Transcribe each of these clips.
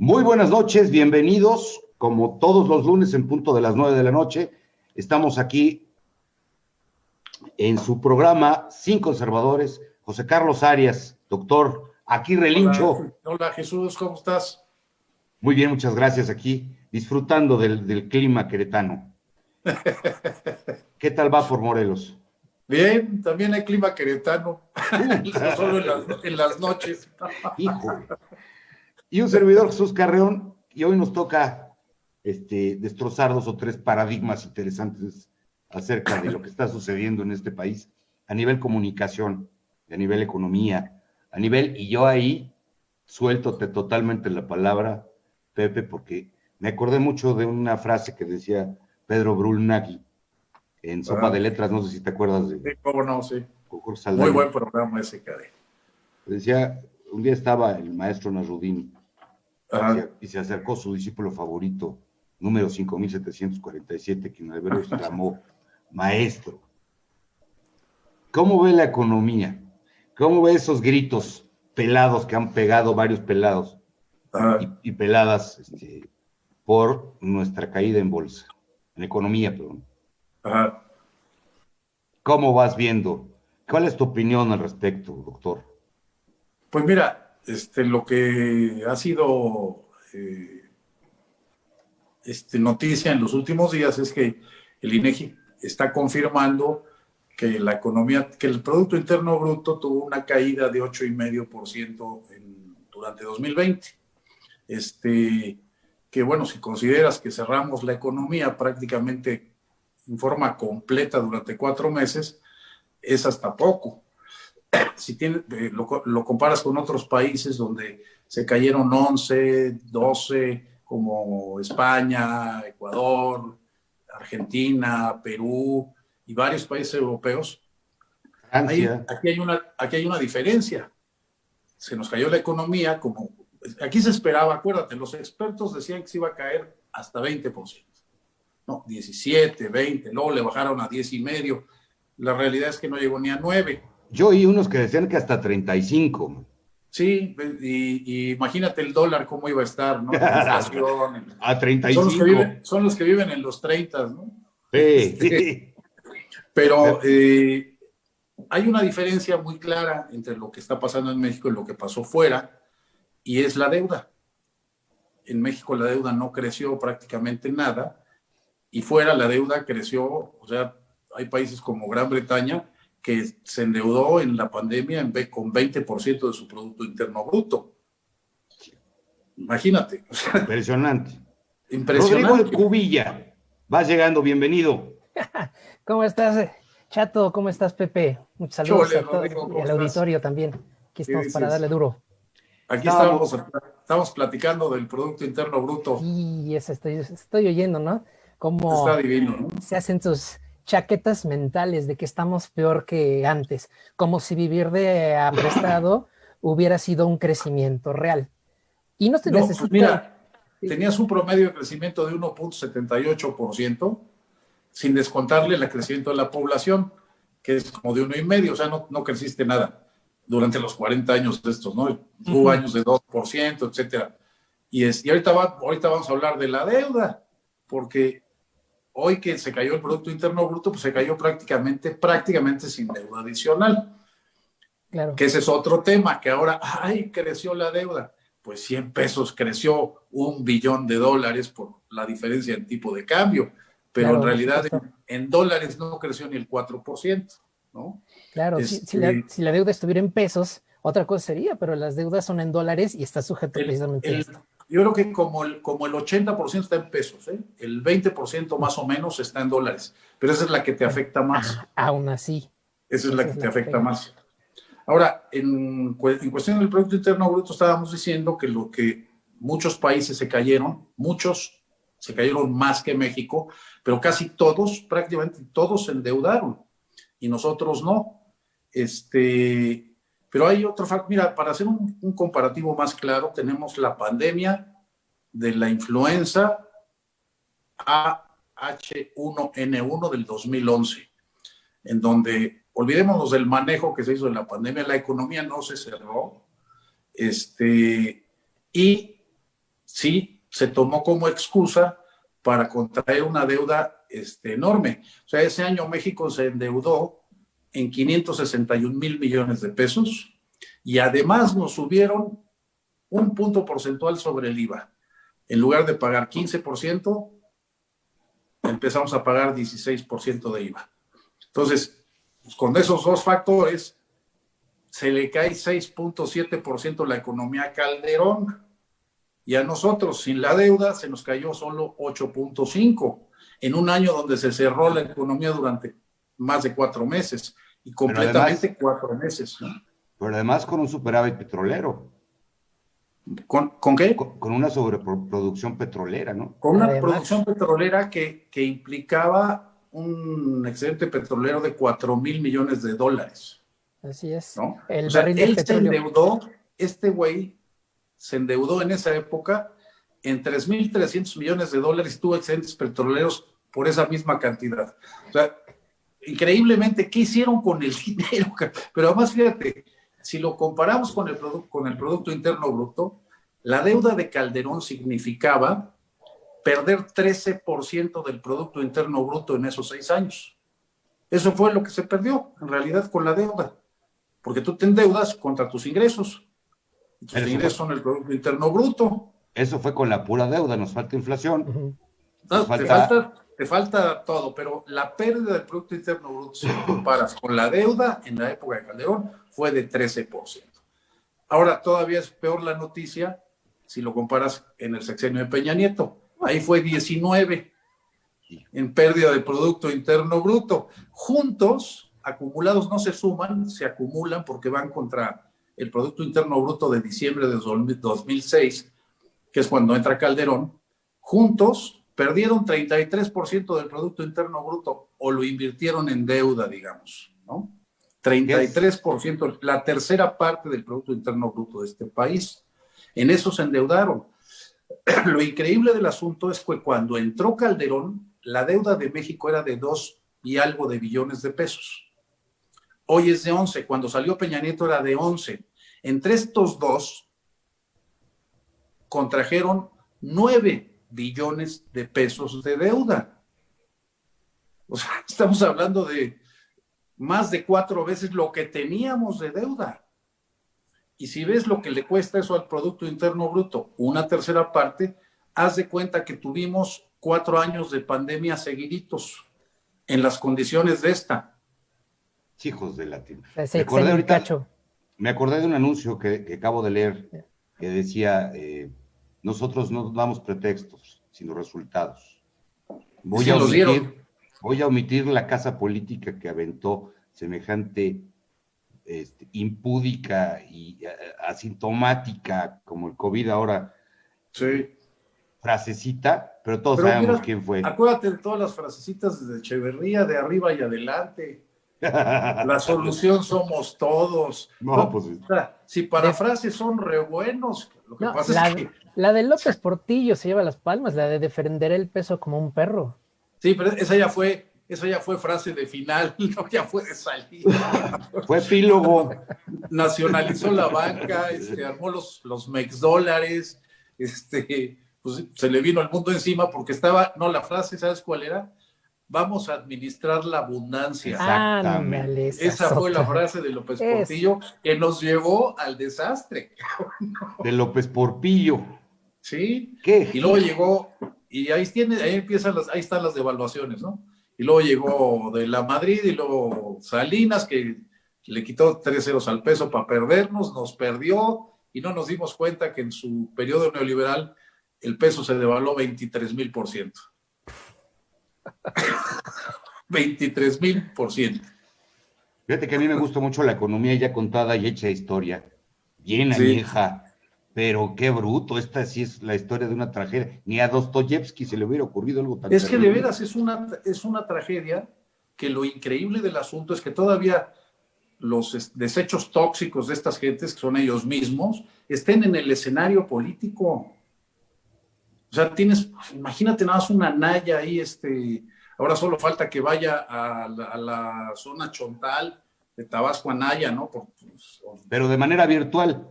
Muy buenas noches, bienvenidos. Como todos los lunes en punto de las 9 de la noche, estamos aquí en su programa Sin Conservadores. José Carlos Arias, doctor, aquí relincho. Hola Jesús, ¿cómo estás? Muy bien, muchas gracias, aquí disfrutando del clima queretano. ¿Qué tal va por Morelos? Bien, también hay clima queretano, Uh, solo en las noches. Híjole. Y un servidor, Jesús Carreón, y hoy nos toca destrozar 2 o 3 paradigmas interesantes acerca de lo que está sucediendo en este país a nivel comunicación, a nivel economía, a nivel, y yo ahí suéltote totalmente la palabra, Pepe, porque me acordé mucho de una frase que decía Pedro Brulnagui en Sopa de Letras, no sé si te acuerdas Sí, de cómo no, sí. Jorge Muy Saldaña. buen programa ese, caray. Decía, un día estaba el maestro Nasrudini Ajá. y se acercó su discípulo favorito, número 5747, quien al verlo exclamó: maestro, ¿cómo ve la economía? ¿Cómo ve esos gritos pelados que han pegado varios pelados Ajá. y peladas por nuestra caída en bolsa, en economía, perdón? Ajá. ¿Cómo vas viendo? ¿Cuál es tu opinión al respecto, doctor? Pues mira, lo que ha sido noticia en los últimos días es que el INEGI está confirmando que la economía, que el Producto Interno Bruto tuvo una caída de 8,5% durante 2020. Que bueno, si consideras que cerramos la economía prácticamente en forma completa durante 4 meses, es hasta poco. Si lo comparas con otros países donde se cayeron 11, 12, como España, Ecuador, Argentina, Perú y varios países europeos, Francia. aquí hay una diferencia. Se nos cayó la economía, como aquí se esperaba, acuérdate, los expertos decían que se iba a caer hasta 20%. No, 17, 20, luego le bajaron a 10,5. La realidad es que no llegó ni a 9. Yo oí unos que decían que hasta 35. Sí, y imagínate el dólar cómo iba a estar, ¿no? La inflación. A 35. Son los que viven en los 30, ¿no? Sí. Pero hay una diferencia muy clara entre lo que está pasando en México y lo que pasó fuera, y es la deuda. En México la deuda no creció prácticamente nada, y fuera la deuda creció. O sea, hay países como Gran Bretaña que se endeudó en la pandemia con 20% de su Producto Interno Bruto. Imagínate. Impresionante. Rodrigo El Impresionante. Cubilla, vas llegando, bienvenido. ¿Cómo estás, Chato? ¿Cómo estás, Pepe? Muchos saludos Chole, a todos Rodrigo, y ¿cómo al estás? auditorio también. Aquí ¿Qué estamos para dices? darle duro. Aquí Estábamos, estamos platicando del Producto Interno Bruto. Sí, eso estoy oyendo, ¿no? Está Cómo divino, ¿no? se hacen sus chaquetas mentales de que estamos peor que antes, como si vivir de prestado hubiera sido un crecimiento real. Y no se No, pues necesita. mira, tenías un promedio de crecimiento de 1,78%, sin descontarle el crecimiento de la población, que es como de 1,5%. O sea, no creciste nada durante los 40 años de estos, ¿no? Hubo Ujú. años de 2%, etcétera. Y ahorita vamos a hablar de la deuda, porque hoy que se cayó el Producto Interno Bruto, pues se cayó prácticamente sin deuda adicional. Claro. Que ese es otro tema, que ahora, ¡ay!, creció la deuda. Pues 100 pesos creció $1 billón por la diferencia en tipo de cambio, pero en Claro, por realidad supuesto. en dólares no creció ni el 4%, ¿no? Claro, si la deuda estuviera en pesos, otra cosa sería, pero las deudas son en dólares y está sujeto el, precisamente a el, esto. yo creo que como el 80% está en pesos, ¿eh? El 20% más o menos está en dólares, pero esa es la que te Bueno, afecta más. aún así, Esa es la esa que es te la que afecta pega. más. Ahora, en cuestión del Producto Interno Bruto, estábamos diciendo que lo que muchos países muchos se cayeron más que México, pero casi todos, prácticamente todos se endeudaron y nosotros no. Pero hay otro factor. Mira, para hacer un comparativo más claro, tenemos la pandemia de la influenza H1N1 del 2011, en donde olvidémonos del manejo que se hizo en la pandemia, la economía no se cerró, y sí se tomó como excusa para contraer una deuda enorme. O sea, ese año México se endeudó en 561 mil millones de pesos y además nos subieron un punto porcentual sobre el IVA. En lugar de pagar 15%, empezamos a pagar 16% de IVA. Entonces, pues con esos dos factores, se le cae 6.7% la economía a Calderón y a nosotros, sin la deuda, se nos cayó solo 8.5% en un año donde se cerró la economía durante más de 4 meses y completamente además, 4 meses. ¿No? Pero además con un superávit petrolero. ¿Con qué? Con una sobreproducción petrolera, ¿no? Con una producción petrolera que implicaba un excedente petrolero de 4,000 millones de dólares. Así es. ¿No? El o sea, barril de él petróleo. se endeudó, este güey se endeudó en esa época en 3,300 millones de dólares y tuvo excedentes petroleros por esa misma cantidad. O sea, increíblemente, ¿qué hicieron con el dinero? Pero además, fíjate, si lo comparamos con el Producto Interno Bruto, la deuda de Calderón significaba perder 13% del Producto Interno Bruto en esos 6 años. Eso fue lo que se perdió, en realidad, con la deuda. Porque tú te endeudas contra tus ingresos. Y tus ingresos son el Producto Interno Bruto. Eso fue con la pura deuda, nos falta inflación. No, te falta todo, pero la pérdida del Producto Interno Bruto, si lo comparas con la deuda en la época de Calderón, fue de 13%. Ahora todavía es peor la noticia si lo comparas en el sexenio de Peña Nieto. Ahí fue 19% en pérdida del Producto Interno Bruto. Juntos, acumulados no se suman, se acumulan porque van contra el Producto Interno Bruto de diciembre de 2006, que es cuando entra Calderón. Juntos perdieron 33% del Producto Interno Bruto o lo invirtieron en deuda, digamos, ¿no? 33%, la tercera parte del Producto Interno Bruto de este país. En eso se endeudaron. Lo increíble del asunto es que cuando entró Calderón, la deuda de México era de 2 y algo de billones de pesos. Hoy es de 11. Cuando salió Peña Nieto era de 11. Entre estos dos, contrajeron 9 billones de pesos de deuda. O sea, estamos hablando de más de 4 veces lo que teníamos de deuda. Y si ves lo que le cuesta eso al Producto Interno Bruto, una tercera parte, haz de cuenta que tuvimos 4 años de pandemia seguiditos en las condiciones de esta. Hijos de latín. Me acordé de un anuncio que acabo de leer que decía, nosotros no damos pretextos, sino resultados. Voy a omitir la casa política que aventó semejante impúdica y asintomática como el COVID ahora. Sí. Frasecita, pero todos sabemos quién fue. Acuérdate de todas las frasecitas de Echeverría, de arriba y adelante. La solución somos todos. No, pues, o sea, si para frases son re buenos, lo que pasa es que... La de López Portillo se lleva las palmas, la de defender el peso como un perro. Sí, pero esa ya fue frase de final, no, ya fue de salida. Fue epílogo. Nacionalizó la banca, armó los mexdólares, pues se le vino el mundo encima porque la frase, ¿sabes cuál era? Vamos a administrar la abundancia. Exactamente. Esa fue la frase de López Portillo que nos llevó al desastre. De López Porpillo. Sí. ¿Qué? Y luego llegó, y ahí están las devaluaciones, ¿no? Y luego llegó de la Madrid y luego Salinas, que le quitó 3 ceros al peso para perdernos, nos perdió y no nos dimos cuenta que en su periodo neoliberal el peso se devaluó 23,000%. 23,000%. Fíjate que a mí me gusta mucho la economía ya contada y hecha historia, bien añeja, pero qué bruto, esta sí es la historia de una tragedia. Ni a Dostoyevsky se le hubiera ocurrido algo tan terrible. Que de veras es una tragedia, que lo increíble del asunto es que todavía los desechos tóxicos de estas gentes, que son ellos mismos, estén en el escenario político. O sea, imagínate nada más una Naya ahí, ahora solo falta que vaya a la zona Chontal de Tabasco a Naya, ¿no? Pero de manera virtual.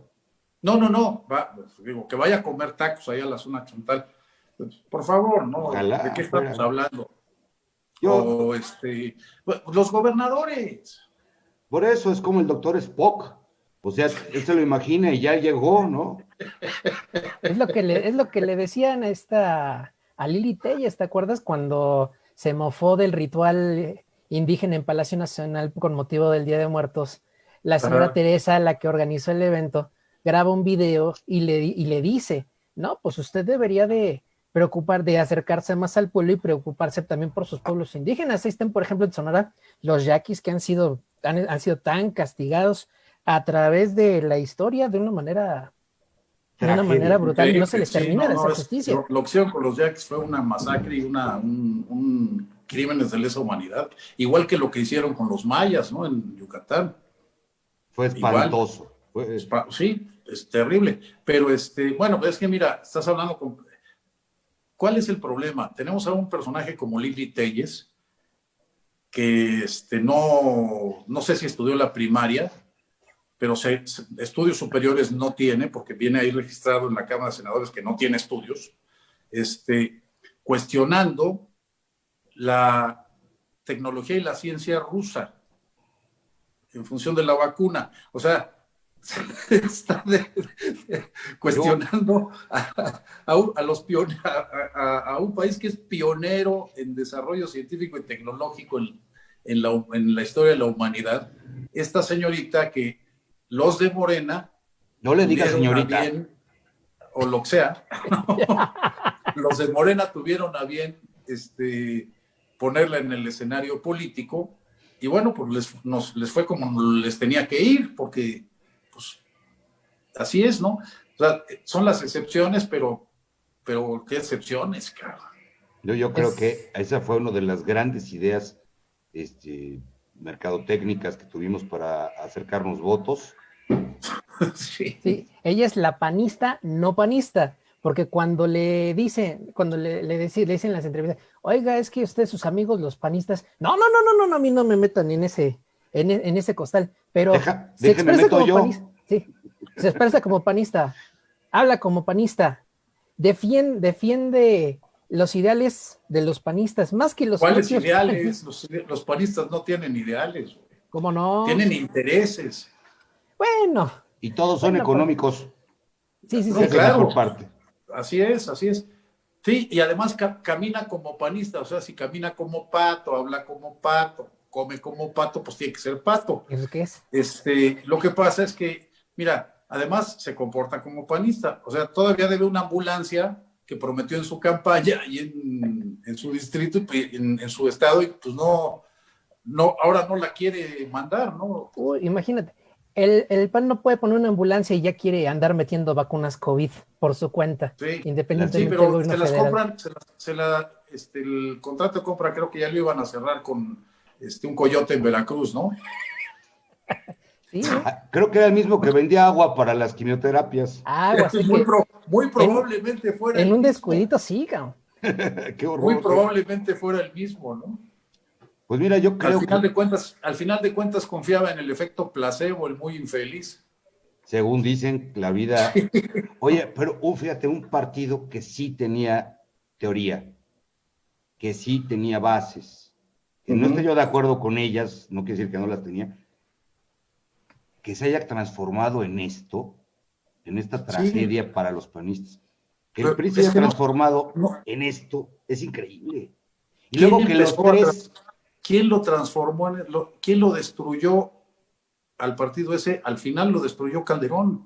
No, digo, que vaya a comer tacos allá a la zona chontal. Por favor, ¿no? Ojalá ¿De qué estamos fuera. hablando? Yo, O los gobernadores. por eso es como el doctor Spock. O sea, él se lo imagina y ya llegó, ¿no? Es lo que le decían a Lili Telles, ¿te acuerdas? Cuando se mofó del ritual indígena en Palacio Nacional con motivo del Día de Muertos. La señora Ajá. Teresa, la que organizó el evento, graba un video y le dice, no, pues usted debería de preocupar, de acercarse más al pueblo y preocuparse también por sus pueblos indígenas. Ahí están, por ejemplo, en Sonora, los yaquis que han sido tan castigados a través de la historia de una manera Tragedia. brutal y no se Increíble, les sí, termina de hacer es, justicia. lo que hicieron con los Yaquis fue una masacre y un crímenes de lesa humanidad, igual que lo que hicieron con los mayas, ¿no? En Yucatán, Fue igual, espantoso. sí, es terrible, pero bueno, es que mira, estás hablando ¿cuál es el problema? Tenemos a un personaje como Lili Telles, que no sé si estudió la primaria, pero estudios superiores no tiene, porque viene ahí registrado en la Cámara de Senadores que no tiene estudios, cuestionando la tecnología y la ciencia rusa en función de la vacuna. O sea, está cuestionando a un país que es pionero en desarrollo científico y tecnológico en la historia de la humanidad. Esta señorita que los de Morena No le diga tuvieron a señorita. bien, o lo que sea, los de Morena tuvieron a bien ponerla en el escenario político y bueno, pues les fue como les tenía que ir, porque pues así es, ¿no? O sea, son las excepciones, pero ¿qué excepciones, cabrón? Yo creo que esa fue una de las grandes ideas mercadotécnicas que tuvimos para acercarnos votos. Sí. Sí, ella es la panista, no panista, porque cuando le dicen en las entrevistas, oiga, es que usted, sus amigos, los panistas, no, a mí no me metan en ese costal, pero se Déjeme expresa meto como yo. panista, sí, se expresa como panista, habla como panista, defiende los ideales de los panistas, más que los ¿Cuáles propios ideales? panistas. Los panistas no tienen ideales, güey. ¿Cómo no? Tienen intereses. Bueno, Y todos son económicos. sí, Esa es la Claro, mejor parte. así es. Sí, y además camina como panista, o sea, si camina como pato, habla como pato, come como pato, pues tiene que ser pato. ¿eso qué es? Lo que pasa es que, mira, además se comporta como panista, o sea, todavía debe una ambulancia que prometió en su campaña y en su distrito, en su estado, y pues no, ahora no la quiere mandar, ¿no? Uy, imagínate, el PAN no puede poner una ambulancia y ya quiere andar metiendo vacunas COVID por su cuenta, Sí, independientemente del pero gobierno se las federal. compran, el contrato de compra creo que ya lo iban a cerrar con un coyote en Veracruz, ¿no? Sí, ¿eh? Creo que era el mismo que vendía agua para las quimioterapias. Agua, así muy, que muy probablemente fuera en el un mismo. descuidito sí, cabrón. Qué horror. Muy probablemente fuera el mismo, ¿no? Pues mira, yo creo que Al final de cuentas confiaba en el efecto placebo, el muy infeliz. según dicen, la vida... Oye, pero fíjate, un partido que sí tenía teoría, que sí tenía bases, que no estoy yo de acuerdo con ellas, no quiere decir que no las tenía, que se haya transformado en esto, en esta tragedia para los panistas. Que el PRI se haya transformado en esto, es increíble. Y luego que los tres... ¿Quién lo transformó? ¿Quién lo destruyó al partido ese? Al final lo destruyó Calderón.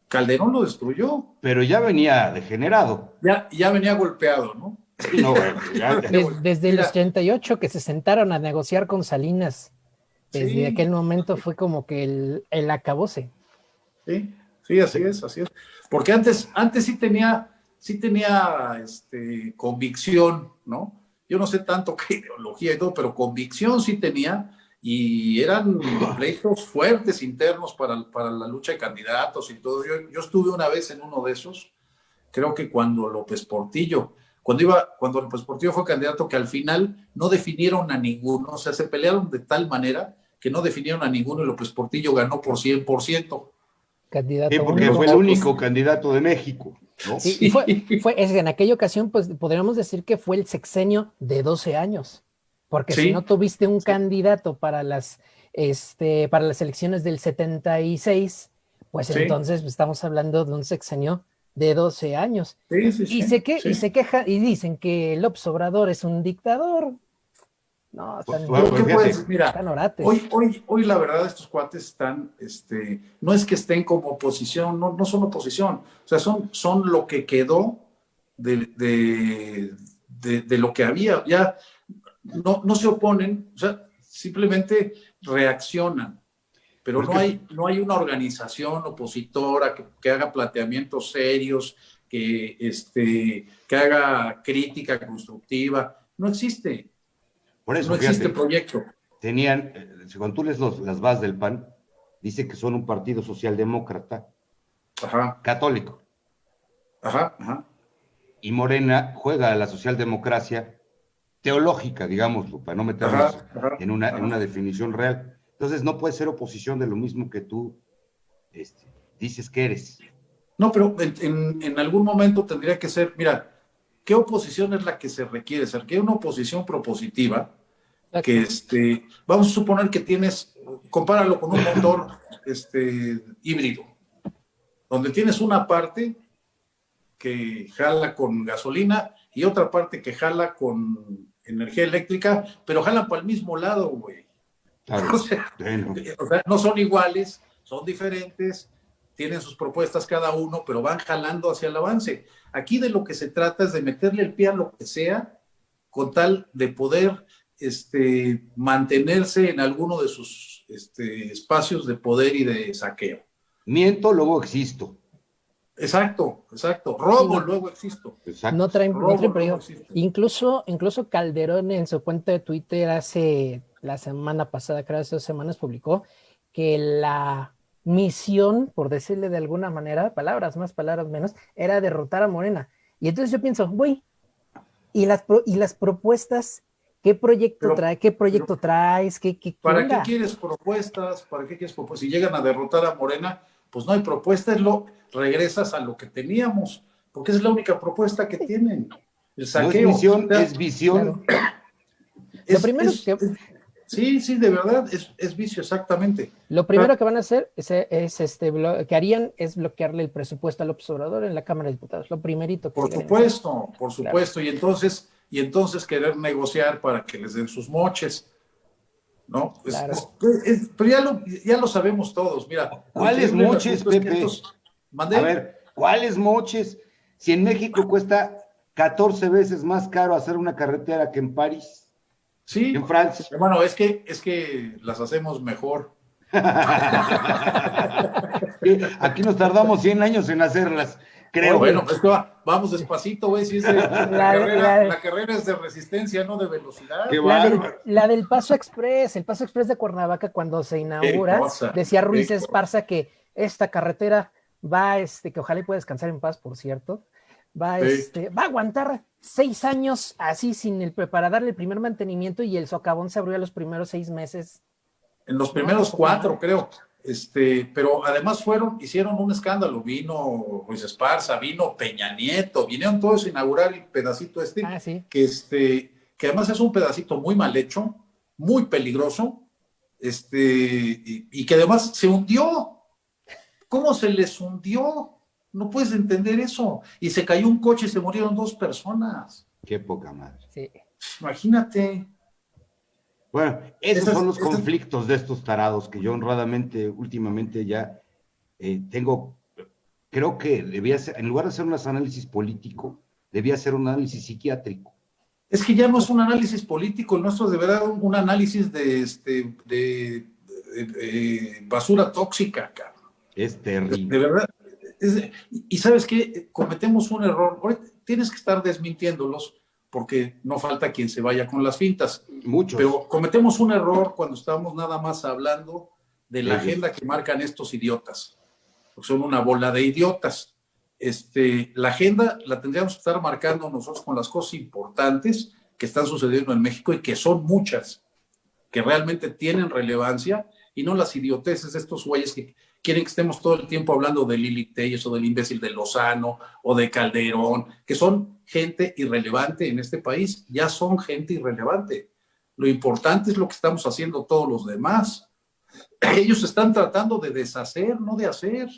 Calderón lo destruyó. Pero ya venía degenerado. Ya venía golpeado, ¿no? Sí, no, desde los 38 que se sentaron a negociar con Salinas, desde aquel momento fue como que el acabose. Sí, así es. Porque antes sí tenía convicción, ¿no? Yo no sé tanto qué ideología y todo, pero convicción sí tenía, y eran pleitos fuertes internos para la lucha de candidatos y todo. Yo estuve una vez en uno de esos, creo que cuando López Portillo fue candidato, que al final no definieron a ninguno, o sea, se pelearon de tal manera que no definieron a ninguno y López Portillo ganó por 100%. Candidato Sí, porque único. fue el único candidato de México, ¿no? Sí, y en aquella ocasión, pues podríamos decir que fue el sexenio de 12 años, porque si no tuviste un candidato para para las elecciones del 76, pues entonces estamos hablando de un sexenio de 12 años. Y se queja y dicen que López Obrador es un dictador. No, ¿Qué puedes? Mira, están orates. Hoy la verdad estos cuates están, no es que estén como oposición, no son oposición, o sea, son lo que quedó de lo que había, ya no se oponen, o sea, simplemente reaccionan, pero no hay una organización opositora que haga planteamientos serios, que haga crítica constructiva, no existe. Por eso, no existe proyecto. Tenían, cuando tú lees las bases del PAN, dice que son un partido socialdemócrata, católico. Y Morena juega a la socialdemocracia teológica, digámoslo, para no meternos en una definición real. Entonces no puede ser oposición de lo mismo que tú dices que eres. No, pero en algún momento tendría que ser, mira, ¿qué oposición es la que se requiere? Se requiere una oposición propositiva, que vamos a suponer que compáralo con un motor híbrido, donde tienes una parte que jala con gasolina y otra parte que jala con energía eléctrica, pero jalan para el mismo lado, güey. Claro. O sea, no son iguales, son diferentes, tienen sus propuestas cada uno, pero van jalando hacia el avance. Aquí de lo que se trata es de meterle el pie a lo que sea, con tal de poder mantenerse en alguno de sus espacios de poder y de saqueo. Miento, luego existo. Exacto. Robo, luego existo. Exacto. No traen peligro. Incluso Calderón en su cuenta de Twitter la semana pasada, creo, hace 2 semanas, publicó que la misión, por decirle de alguna manera, palabras más, palabras menos, era derrotar a Morena. Y entonces yo pienso, güey, ¿y las propuestas? ¿Qué proyecto traes? ¿Para qué quieres propuestas? Si llegan a derrotar a Morena, pues no hay propuesta, regresas a lo que teníamos, porque esa es la única propuesta que tienen. El saqueo. No es misión, es visión. Claro. Lo primero Sí, de verdad, es vicio, exactamente. Lo primero que van a hacer que harían es bloquearle el presupuesto al López Obrador en la Cámara de Diputados. Lo primerito que Por supuesto. Claro. Y entonces querer negociar para que les den sus moches. ¿No? Claro. Pero ya lo sabemos todos. Mira, ¿cuáles moches, Pepe? A ver, ¿cuáles moches? Si en México cuesta 14 veces más caro hacer una carretera que en París. Sí, en Francia. Bueno, es que las hacemos mejor. Aquí nos tardamos 100 años en hacerlas, creo. Bueno, pues vamos despacito, güey. Si la carrera es de resistencia, no de velocidad. La del Paso Express, el Paso Express de Cuernavaca, cuando se inaugura, decía Ruiz Esparza que esta carretera va, que ojalá y pueda descansar en paz, por cierto, va a aguantar 6 años así para darle el primer mantenimiento, y el socavón se abrió a los primeros 6 meses. En los primeros 4, creo. Pero además hicieron un escándalo. Vino Ruiz Esparza, vino Peña Nieto, vinieron todos a inaugurar el pedacito sí. que además es un pedacito muy mal hecho, muy peligroso, y que además se hundió. ¿Cómo se les hundió? No puedes entender eso. Y se cayó un coche y se murieron 2 personas. Qué poca madre. Sí. Imagínate. Bueno, esos son los conflictos de estos tarados que yo honradamente, últimamente ya creo que debía ser, en lugar de hacer un análisis político, debía ser un análisis psiquiátrico. Es que ya no es un análisis político, el nuestro es de verdad un análisis de basura tóxica, cabrón. Es terrible. De verdad. Y ¿sabes qué? Cometemos un error. Ahorita tienes que estar desmintiéndolos, porque no falta quien se vaya con las fintas. Muchos. Pero cometemos un error cuando estamos nada más hablando de la agenda que marcan estos idiotas. Porque son una bola de idiotas. La agenda la tendríamos que estar marcando nosotros con las cosas importantes que están sucediendo en México, y que son muchas, que realmente tienen relevancia, y no las idioteces de estos güeyes quieren que estemos todo el tiempo hablando de Lili Telles o del imbécil de Lozano o de Calderón, que son gente irrelevante en este país, ya son gente irrelevante. Lo importante es lo que estamos haciendo todos los demás. Ellos están tratando de deshacer, no de hacer.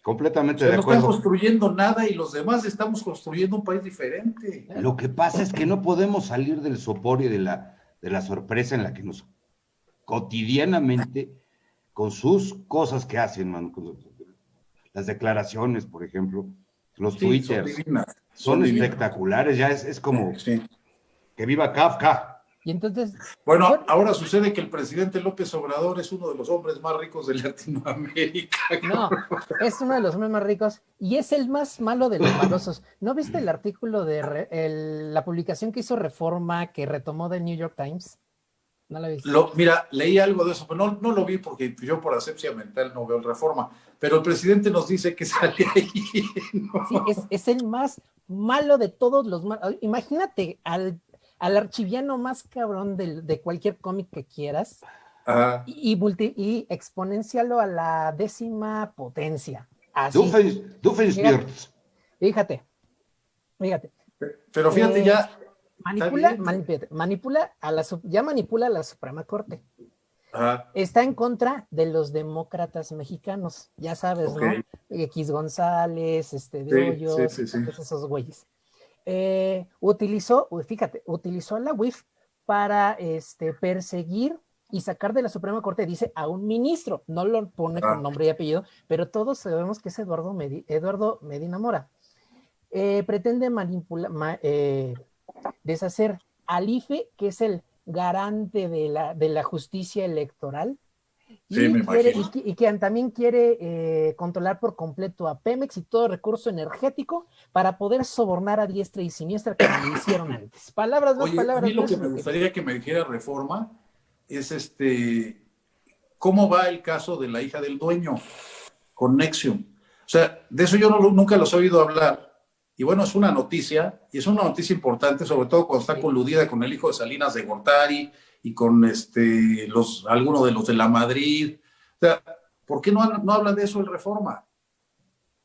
Completamente de No acuerdo. están construyendo nada y los demás estamos construyendo un país diferente. Lo que pasa es que no podemos salir del sopor y de la sorpresa en la que nos cotidianamente, con sus cosas que hacen, man, las declaraciones, por ejemplo, los twitters, son espectaculares, ya es como que viva Kafka. Y entonces... Bueno, ahora sucede que el presidente López Obrador es uno de los hombres más ricos de Latinoamérica. No, es uno de los hombres más ricos y es el más malo de los malosos. ¿No viste el artículo de la publicación que hizo Reforma que retomó del New York Times? ¿No la viste? Mira, leí algo de eso, pero no lo vi porque yo por asepsia mental no veo el Reforma. Pero el presidente nos dice que sale ahí. ¿No? Sí, es el más malo de todos los malos. Imagínate al archiviano más cabrón de cualquier cómic que quieras y exponencialo a la 10ª potencia. Así. Fíjate. Pero fíjate ya. Manipula a la Suprema Corte. Está en contra de los demócratas mexicanos, ya sabes, okay, ¿no? X González, de Hoyos, esos güeyes. Utilizó a la UIF para medina y sacar de la Suprema Corte, dice, a un ministro, no lo pone con nombre y apellido, pero todos sabemos que es Eduardo Medina Mora. Pretende deshacer al IFE, que es el garante de la justicia electoral, y que también quiere controlar por completo a Pemex y todo recurso energético para poder sobornar a diestra y siniestra como lo hicieron antes. Palabras, dos palabras. A mí lo que me gustaría que me dijera Reforma es cómo va el caso de la hija del dueño con Nexium. O sea, de eso yo nunca los he oído hablar. Y bueno, es una noticia, y es una noticia importante, sobre todo cuando está coludida con el hijo de Salinas de Gortari y con algunos de los de la Madrid. O sea, ¿por qué no habla de eso el Reforma?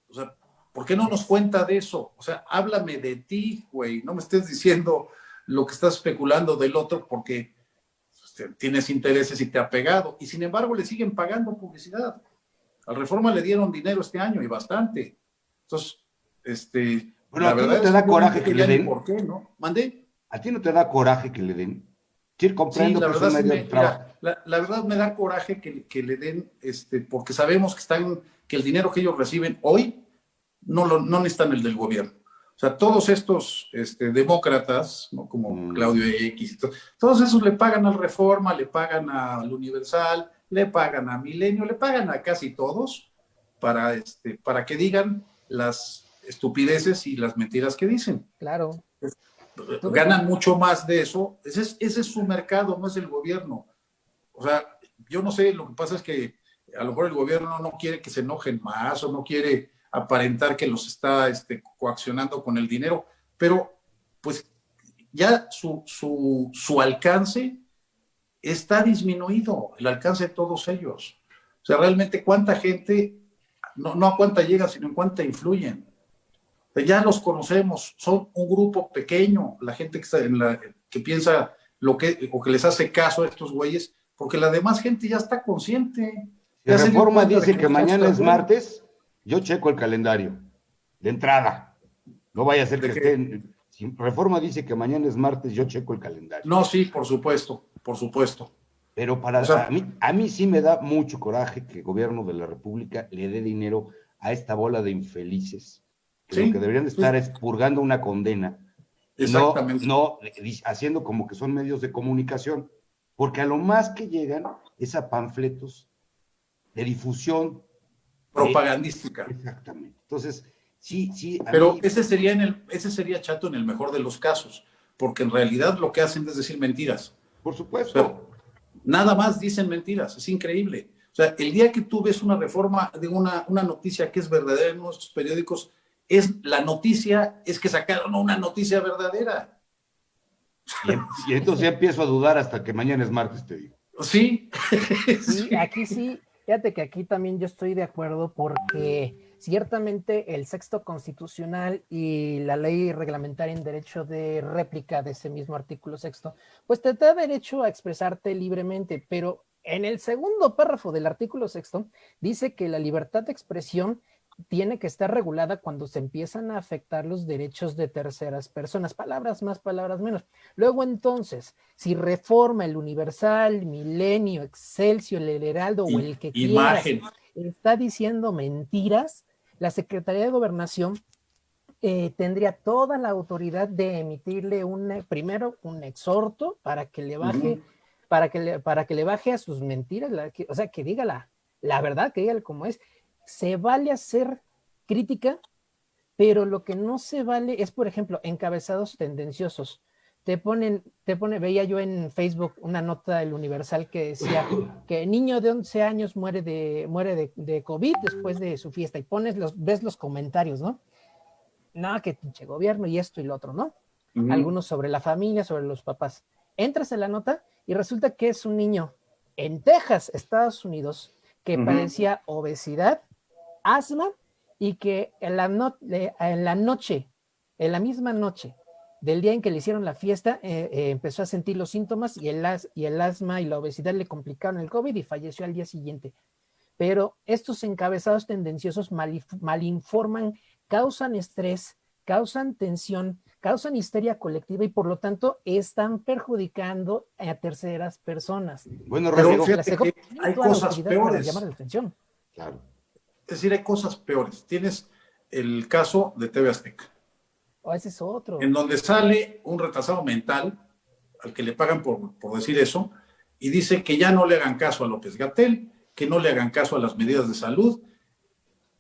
O sea, ¿por qué no nos cuenta de eso? O sea, háblame de ti, güey, no me estés diciendo lo que estás especulando del otro porque tienes intereses y te ha pegado. Y sin embargo le siguen pagando publicidad. Al Reforma le dieron dinero este año y bastante. Entonces, bueno, la verdad no te da coraje que le den. ¿Por qué, no? ¿Mandé? ¿A ti no te da coraje que le den? Sí, comprendo la que verdad, es un medio de trabajo. La verdad me da coraje que le den, porque sabemos que el dinero que ellos reciben hoy no necesitan el del gobierno. O sea, todos estos demócratas, ¿no? Como Claudio X, todos esos le pagan al Reforma, le pagan al Universal, le pagan a Milenio, le pagan a casi todos para que digan las estupideces y las mentiras que dicen. Claro. Ganan mucho más de eso. Ese es su mercado, no es el gobierno. O sea, yo no sé, lo que pasa es que a lo mejor el gobierno no quiere que se enojen más o no quiere aparentar que los está coaccionando con el dinero, pero pues ya su alcance está disminuido, el alcance de todos ellos. O sea, realmente cuánta gente, no a cuánta llegan, sino en cuánta influyen. Ya los conocemos, son un grupo pequeño, la gente que está que piensa o que les hace caso a estos güeyes, porque la demás gente ya está consciente. La Reforma dice que mañana es martes, yo checo el calendario, de entrada. No vaya a ser que estén. Si Reforma dice que mañana es martes, yo checo el calendario. No, sí, por supuesto. Pero a mí sí me da mucho coraje que el gobierno de la República le dé dinero a esta bola de infelices. Que lo que deberían de estar es purgando una condena. Exactamente. No haciendo como que son medios de comunicación. Porque a lo más que llegan es a panfletos de difusión. Propagandística. Exactamente. Entonces, sí. Pero ese sería, Chato, en el mejor de los casos. Porque en realidad lo que hacen es decir mentiras. Por supuesto. O sea, nada más dicen mentiras. Es increíble. O sea, el día que tú ves una reforma de una noticia que es verdadera en nuestros periódicos, la noticia es que sacaron una noticia verdadera. Y entonces ya empiezo a dudar hasta que mañana es martes, te digo. Sí. Sí, aquí sí. Fíjate que aquí también yo estoy de acuerdo porque ciertamente el sexto constitucional y la ley reglamentaria en derecho de réplica de ese mismo artículo sexto, pues te da derecho a expresarte libremente, pero en el segundo párrafo del artículo sexto dice que la libertad de expresión tiene que estar regulada cuando se empiezan a afectar los derechos de terceras personas, palabras más, palabras menos. Luego entonces, si Reforma, el Universal, Milenio, Excelsior, el Heraldo o el que quieras está diciendo mentiras, la Secretaría de Gobernación tendría toda la autoridad de emitirle primero un exhorto para que le baje, para que le baje a sus mentiras, o sea, que diga la verdad, que diga como es. Se vale hacer crítica, pero lo que no se vale es, por ejemplo, encabezados tendenciosos. Veía yo en Facebook una nota del Universal que decía que el niño de 11 años muere de COVID después de su fiesta, y ves los comentarios, ¿no? No, que pinche gobierno y esto y lo otro, ¿no? Algunos sobre la familia, sobre los papás. Entras en la nota y resulta que es un niño en Texas, Estados Unidos, que padecía obesidad, asma, y que en la misma noche del día en que le hicieron la fiesta, empezó a sentir los síntomas y el asma y la obesidad le complicaron el COVID y falleció al día siguiente. Pero estos encabezados tendenciosos malinforman, causan estrés, causan tensión, causan histeria colectiva y por lo tanto están perjudicando a terceras personas. Bueno, pero fíjate que hay cosas peores. Llamar la atención. Claro. Es decir, hay cosas peores. Tienes el caso de TV Azteca. Ese es otro. En donde sale un retrasado mental al que le pagan por decir eso y dice que ya no le hagan caso a López-Gatell, que no le hagan caso a las medidas de salud,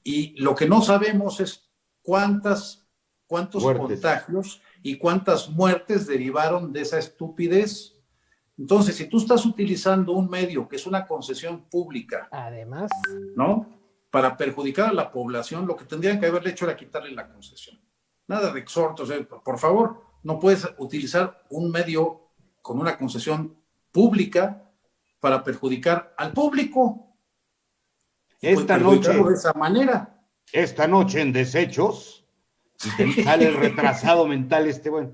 y lo que no sabemos es cuántos contagios y cuántas muertes derivaron de esa estupidez. Entonces, si tú estás utilizando un medio que es una concesión pública, además, ¿no?, para perjudicar a la población, lo que tendrían que haberle hecho era quitarle la concesión. Nada de exhortos, por favor, no puedes utilizar un medio con una concesión pública para perjudicar al público. Esta noche, de esa manera. Esta noche en Desechos, sale el retrasado mental bueno.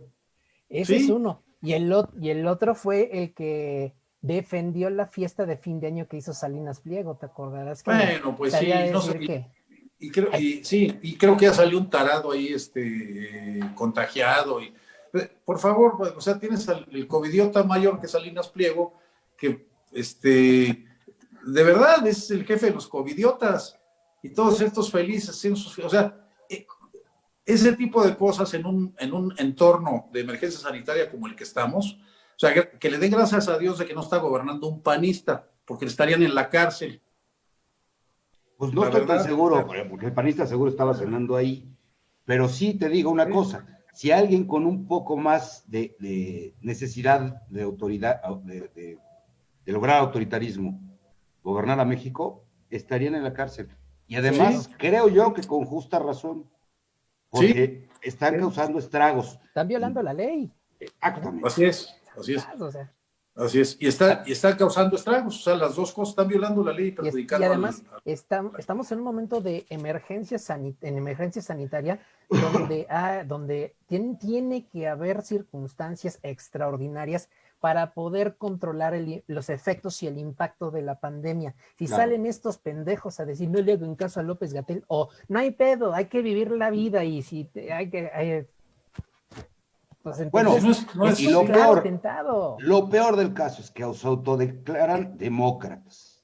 Ese es uno. Y el otro fue el que defendió la fiesta de fin de año que hizo Salinas Pliego, ¿te acordarás? Bueno, pues sí, no sé. Y creo que ya salió un tarado ahí, contagiado. Por favor, o sea, tienes el covidiota mayor que Salinas Pliego, que de verdad es el jefe de los covidiotas, y todos estos felices, o sea, ese tipo de cosas en un entorno de emergencia sanitaria como el que estamos, o sea, que le den gracias a Dios de que no está gobernando un panista, porque estarían en la cárcel. Pues no estoy tan seguro, porque el panista seguro estaba cenando ahí, pero sí te digo una cosa, si alguien con un poco más de necesidad de autoridad, de lograr autoritarismo, gobernar a México, estarían en la cárcel. Y además, creo yo que con justa razón, porque están causando estragos. Están violando la ley. Exactamente. Así es. Así es. Y está causando estragos. O sea, las dos cosas están violando la ley y perjudicando. Y además, estamos en un momento de emergencia sanitaria donde tiene que haber circunstancias extraordinarias para poder controlar los efectos y el impacto de la pandemia. Si salen estos pendejos a decir no le hagan caso a López-Gatell, o no hay pedo, hay que vivir la vida, y si hay que... pues entonces, y lo peor del caso es que se autodeclaran demócratas.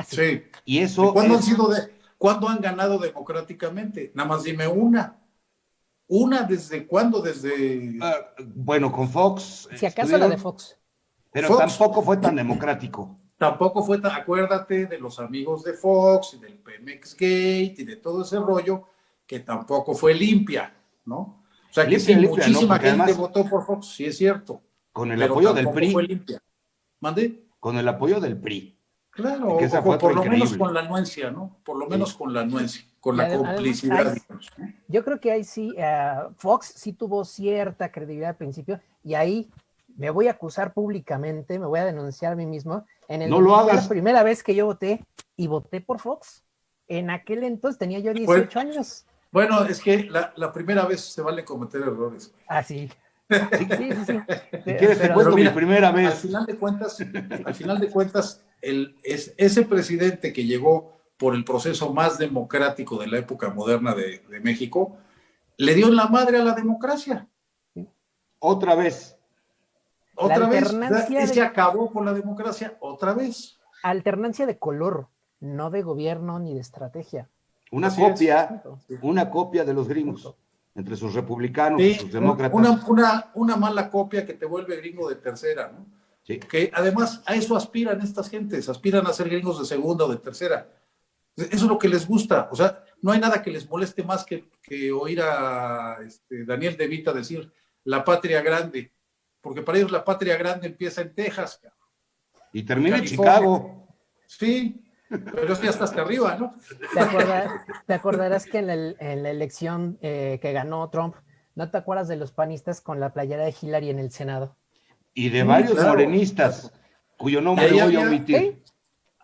Sí. Y eso ¿Cuándo han ganado democráticamente? Nada más dime una. ¿Desde cuándo? Bueno, con Fox. Si acaso la de Fox. Pero Fox tampoco fue tan democrático. Acuérdate de los amigos de Fox y del Pemex Gate y de todo ese rollo, que tampoco fue limpia, ¿no? O sea, que sí, muchísima gente votó por Fox, sí es cierto. Con el apoyo del PRI. Fue limpia. ¿Mande? Con el apoyo del PRI. Claro, por lo menos con la anuencia, ¿no? Por lo menos con la anuencia, con la complicidad. Yo creo que ahí sí, Fox sí tuvo cierta credibilidad al principio, y ahí me voy a acusar públicamente, me voy a denunciar a mí mismo. No lo hagas. La primera vez que yo voté y voté por Fox. En aquel entonces tenía yo 18 años. Bueno, es que la primera vez se vale cometer errores. Ah, sí. Sí. Si quieres te cuento mi primera vez. Al final de cuentas, ese presidente que llegó por el proceso más democrático de la época moderna de México, le dio en la madre a la democracia. Otra vez. Y se acabó con la democracia otra vez. Alternancia de color, no de gobierno ni de estrategia. Una copia de los gringos, entre sus republicanos y sus demócratas. Una mala copia que te vuelve gringo de tercera, ¿no? Sí. Que además a eso aspiran estas gentes, aspiran a ser gringos de segunda o de tercera. Eso es lo que les gusta. O sea, no hay nada que les moleste más que oír a Daniel De Vita decir la patria grande, porque para ellos la patria grande empieza en Texas. Y termina en Chicago. Sí, pero eso ya está hasta arriba, ¿no? ¿Te acordarás que en la elección que ganó Trump, no te acuerdas de los panistas con la playera de Hillary en el Senado? Y de varios morenistas, cuyo nombre voy a omitir.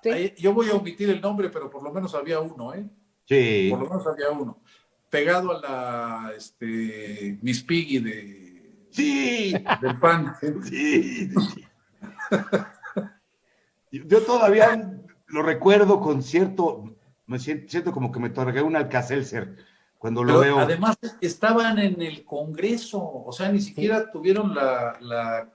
Sí. Yo voy a omitir el nombre, pero por lo menos había uno, ¿eh? Sí. Por lo menos había uno. Pegado a la Miss Piggy del PAN. Sí. Yo todavía lo recuerdo con me siento como que me otorgué un Alka-Seltzer cuando lo veo. Además, estaban en el Congreso, o sea, ni siquiera tuvieron la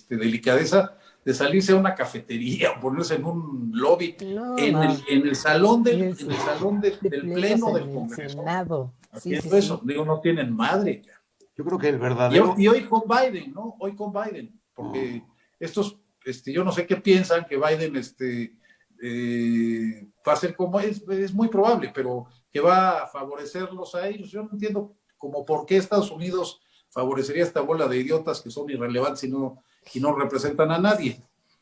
delicadeza de salirse a una cafetería o ponerse en un lobby, en el salón del pleno del Congreso. Senado. Eso, digo, no tienen madre. Yo creo que el verdadero... Y hoy con Biden, ¿no? Hoy con Biden, porque estos, yo no sé qué piensan que Biden va a ser como es muy probable, pero que va a favorecerlos a ellos. Yo no entiendo como por qué Estados Unidos favorecería esta bola de idiotas que son irrelevantes y no representan a nadie.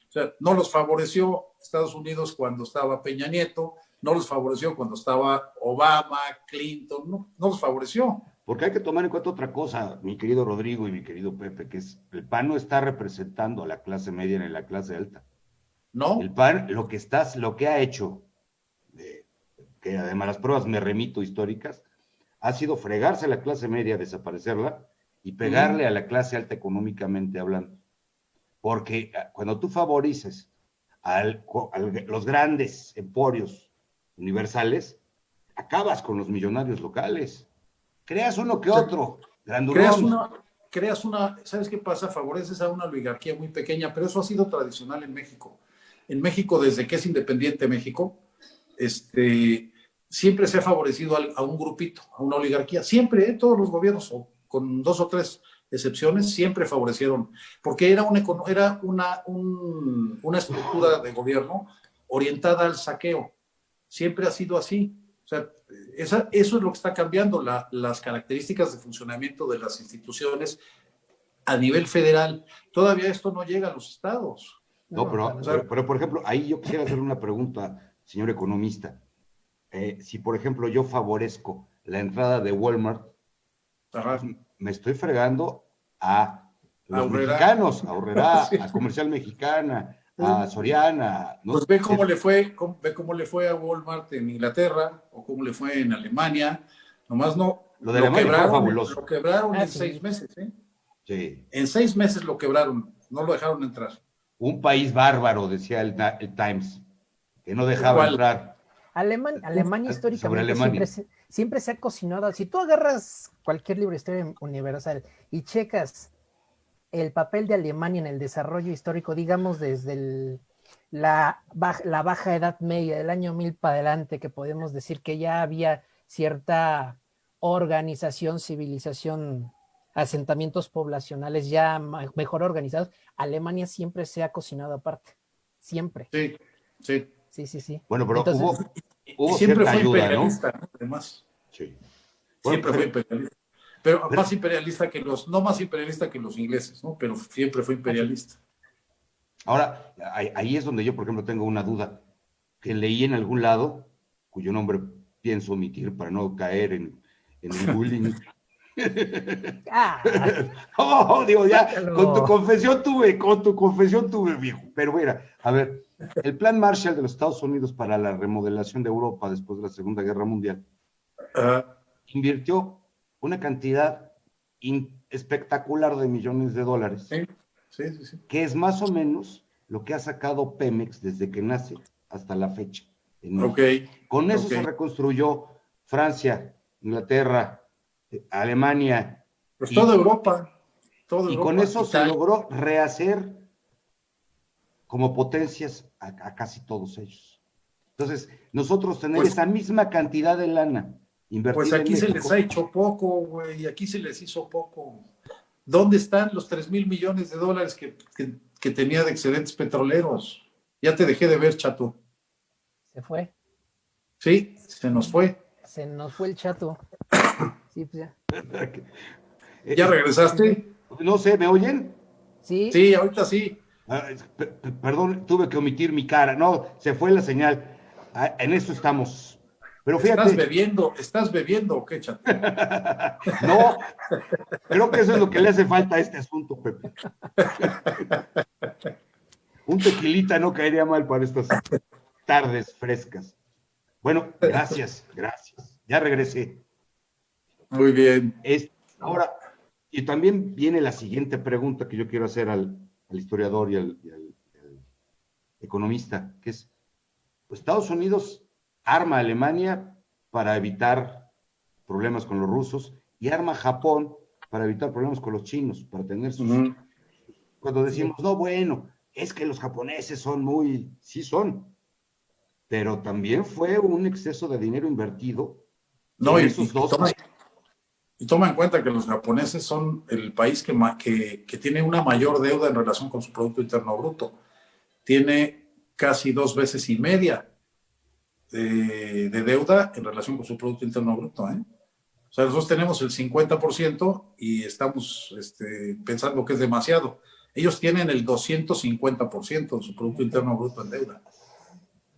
O sea, no los favoreció Estados Unidos cuando estaba Peña Nieto, no los favoreció cuando estaba Obama, Clinton, no los favoreció. Porque hay que tomar en cuenta otra cosa, mi querido Rodrigo y mi querido Pepe, que es el PAN no está representando a la clase media ni a la clase alta. ¿No? El PAN lo que ha hecho, que además las pruebas me remito históricas, ha sido fregarse a la clase media, desaparecerla y pegarle a la clase alta económicamente hablando. Porque cuando tú favorices a los grandes emporios universales, acabas con los millonarios locales. Creas uno que otro, grandulón. ¿Sabes qué pasa? Favoreces a una oligarquía muy pequeña, pero eso ha sido tradicional en México. En México, desde que es independiente México, siempre se ha favorecido a un grupito, a una oligarquía. Siempre, todos los gobiernos, con 2 o 3 excepciones, siempre favorecieron, porque era una estructura de gobierno orientada al saqueo. Siempre ha sido así. O sea, eso es lo que está cambiando, las características de funcionamiento de las instituciones a nivel federal. Todavía esto no llega a los estados. No, pero por ejemplo, ahí yo quisiera hacer una pregunta, señor economista. Si, por ejemplo, yo favorezco la entrada de Walmart, me estoy fregando a los mexicanos, a Aurrerá, sí, a Comercial Mexicana, a Soriana. ¿No? Pues ve cómo le fue a Walmart en Inglaterra o cómo le fue en Alemania. Nomás no. Lo de Alemania fue fabuloso. Lo quebraron en 6 meses, ¿eh? Sí. En 6 meses lo quebraron, no lo dejaron entrar. Un país bárbaro, decía el Times, que no dejaba entrar. Alemania históricamente siempre se ha cocinado. Si tú agarras cualquier libro de historia universal y checas el papel de Alemania en el desarrollo histórico, digamos desde la baja edad media, del año 1000 para adelante, que podemos decir que ya había cierta organización, civilización, asentamientos poblacionales ya mejor organizados, Alemania siempre se ha cocinado aparte. Siempre. Sí. Sí. Bueno, pero entonces, hubo siempre fue ayuda, imperialista, ¿no? Además. Sí. Siempre fue imperialista. Pero más imperialista que no más imperialista que los ingleses, ¿no? Pero siempre fue imperialista. Ahora, ahí es donde yo, por ejemplo, tengo una duda que leí en algún lado, cuyo nombre pienso omitir para no caer en el bullying. Digo, ya, con tu confesión tuve, viejo. Pero mira, a ver, el plan Marshall de los Estados Unidos para la remodelación de Europa después de la Segunda Guerra Mundial invirtió una cantidad espectacular de millones de dólares, sí. que es más o menos lo que ha sacado Pemex desde que nace hasta la fecha. Con eso se reconstruyó Francia, Inglaterra, Alemania. Pues toda Europa. Y con eso se logró rehacer como potencias a casi todos ellos. Entonces, nosotros tener esa misma cantidad de lana invertida pues aquí en México, se les ha hecho poco, güey, aquí se les hizo poco. ¿Dónde están los 3,000 millones de dólares que tenía de excedentes petroleros? Ya te dejé de ver, Chato. Se fue. Sí, se nos fue. Se nos fue el Chato. Sí, pues ya. ¿Ya regresaste? No sé, ¿me oyen? Sí. Sí, ahorita sí. Perdón, tuve que omitir mi cara. No, se fue la señal. En eso estamos. Pero fíjate. ¿Estás bebiendo o qué, Chato? No, creo que eso es lo que le hace falta a este asunto, Pepe. Un tequilita no caería mal para estas tardes frescas. Bueno, gracias. Ya regresé. Muy bien. Ahora, y también viene la siguiente pregunta que yo quiero hacer al historiador y al economista, que es, pues, Estados Unidos arma a Alemania para evitar problemas con los rusos y arma a Japón para evitar problemas con los chinos, para tener sus... Cuando decimos, no, bueno, es que los japoneses son sí son, pero también fue un exceso de dinero invertido. No, y toma en cuenta que los japoneses son el país que tiene una mayor deuda en relación con su Producto Interno Bruto. Tiene casi 2,5 veces de deuda en relación con su Producto Interno Bruto, ¿eh? O sea, nosotros tenemos el 50% y estamos pensando que es demasiado. Ellos tienen el 250% de su Producto Interno Bruto en deuda.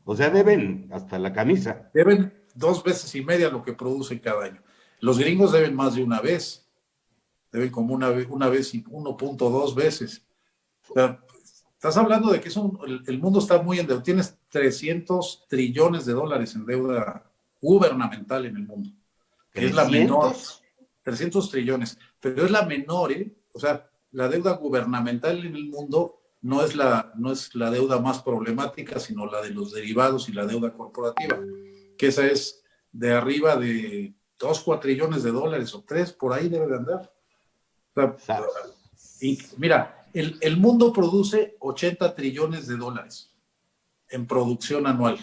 O sea, deben hasta la camisa. Deben 2,5 veces lo que producen cada año. Los gringos deben más de una vez. Deben como una vez y 1.2 veces. O sea, estás hablando de que el mundo está muy endeudado. Tienes 300 trillones de dólares en deuda gubernamental en el mundo. Que es la menor. 300 trillones. Pero es la menor, ¿eh? O sea, la deuda gubernamental en el mundo no es la deuda más problemática, sino la de los derivados y la deuda corporativa, que esa es de arriba de 2 cuatrillones de dólares o 3, por ahí debe de andar. O sea, mira, el mundo produce 80 trillones de dólares en producción anual.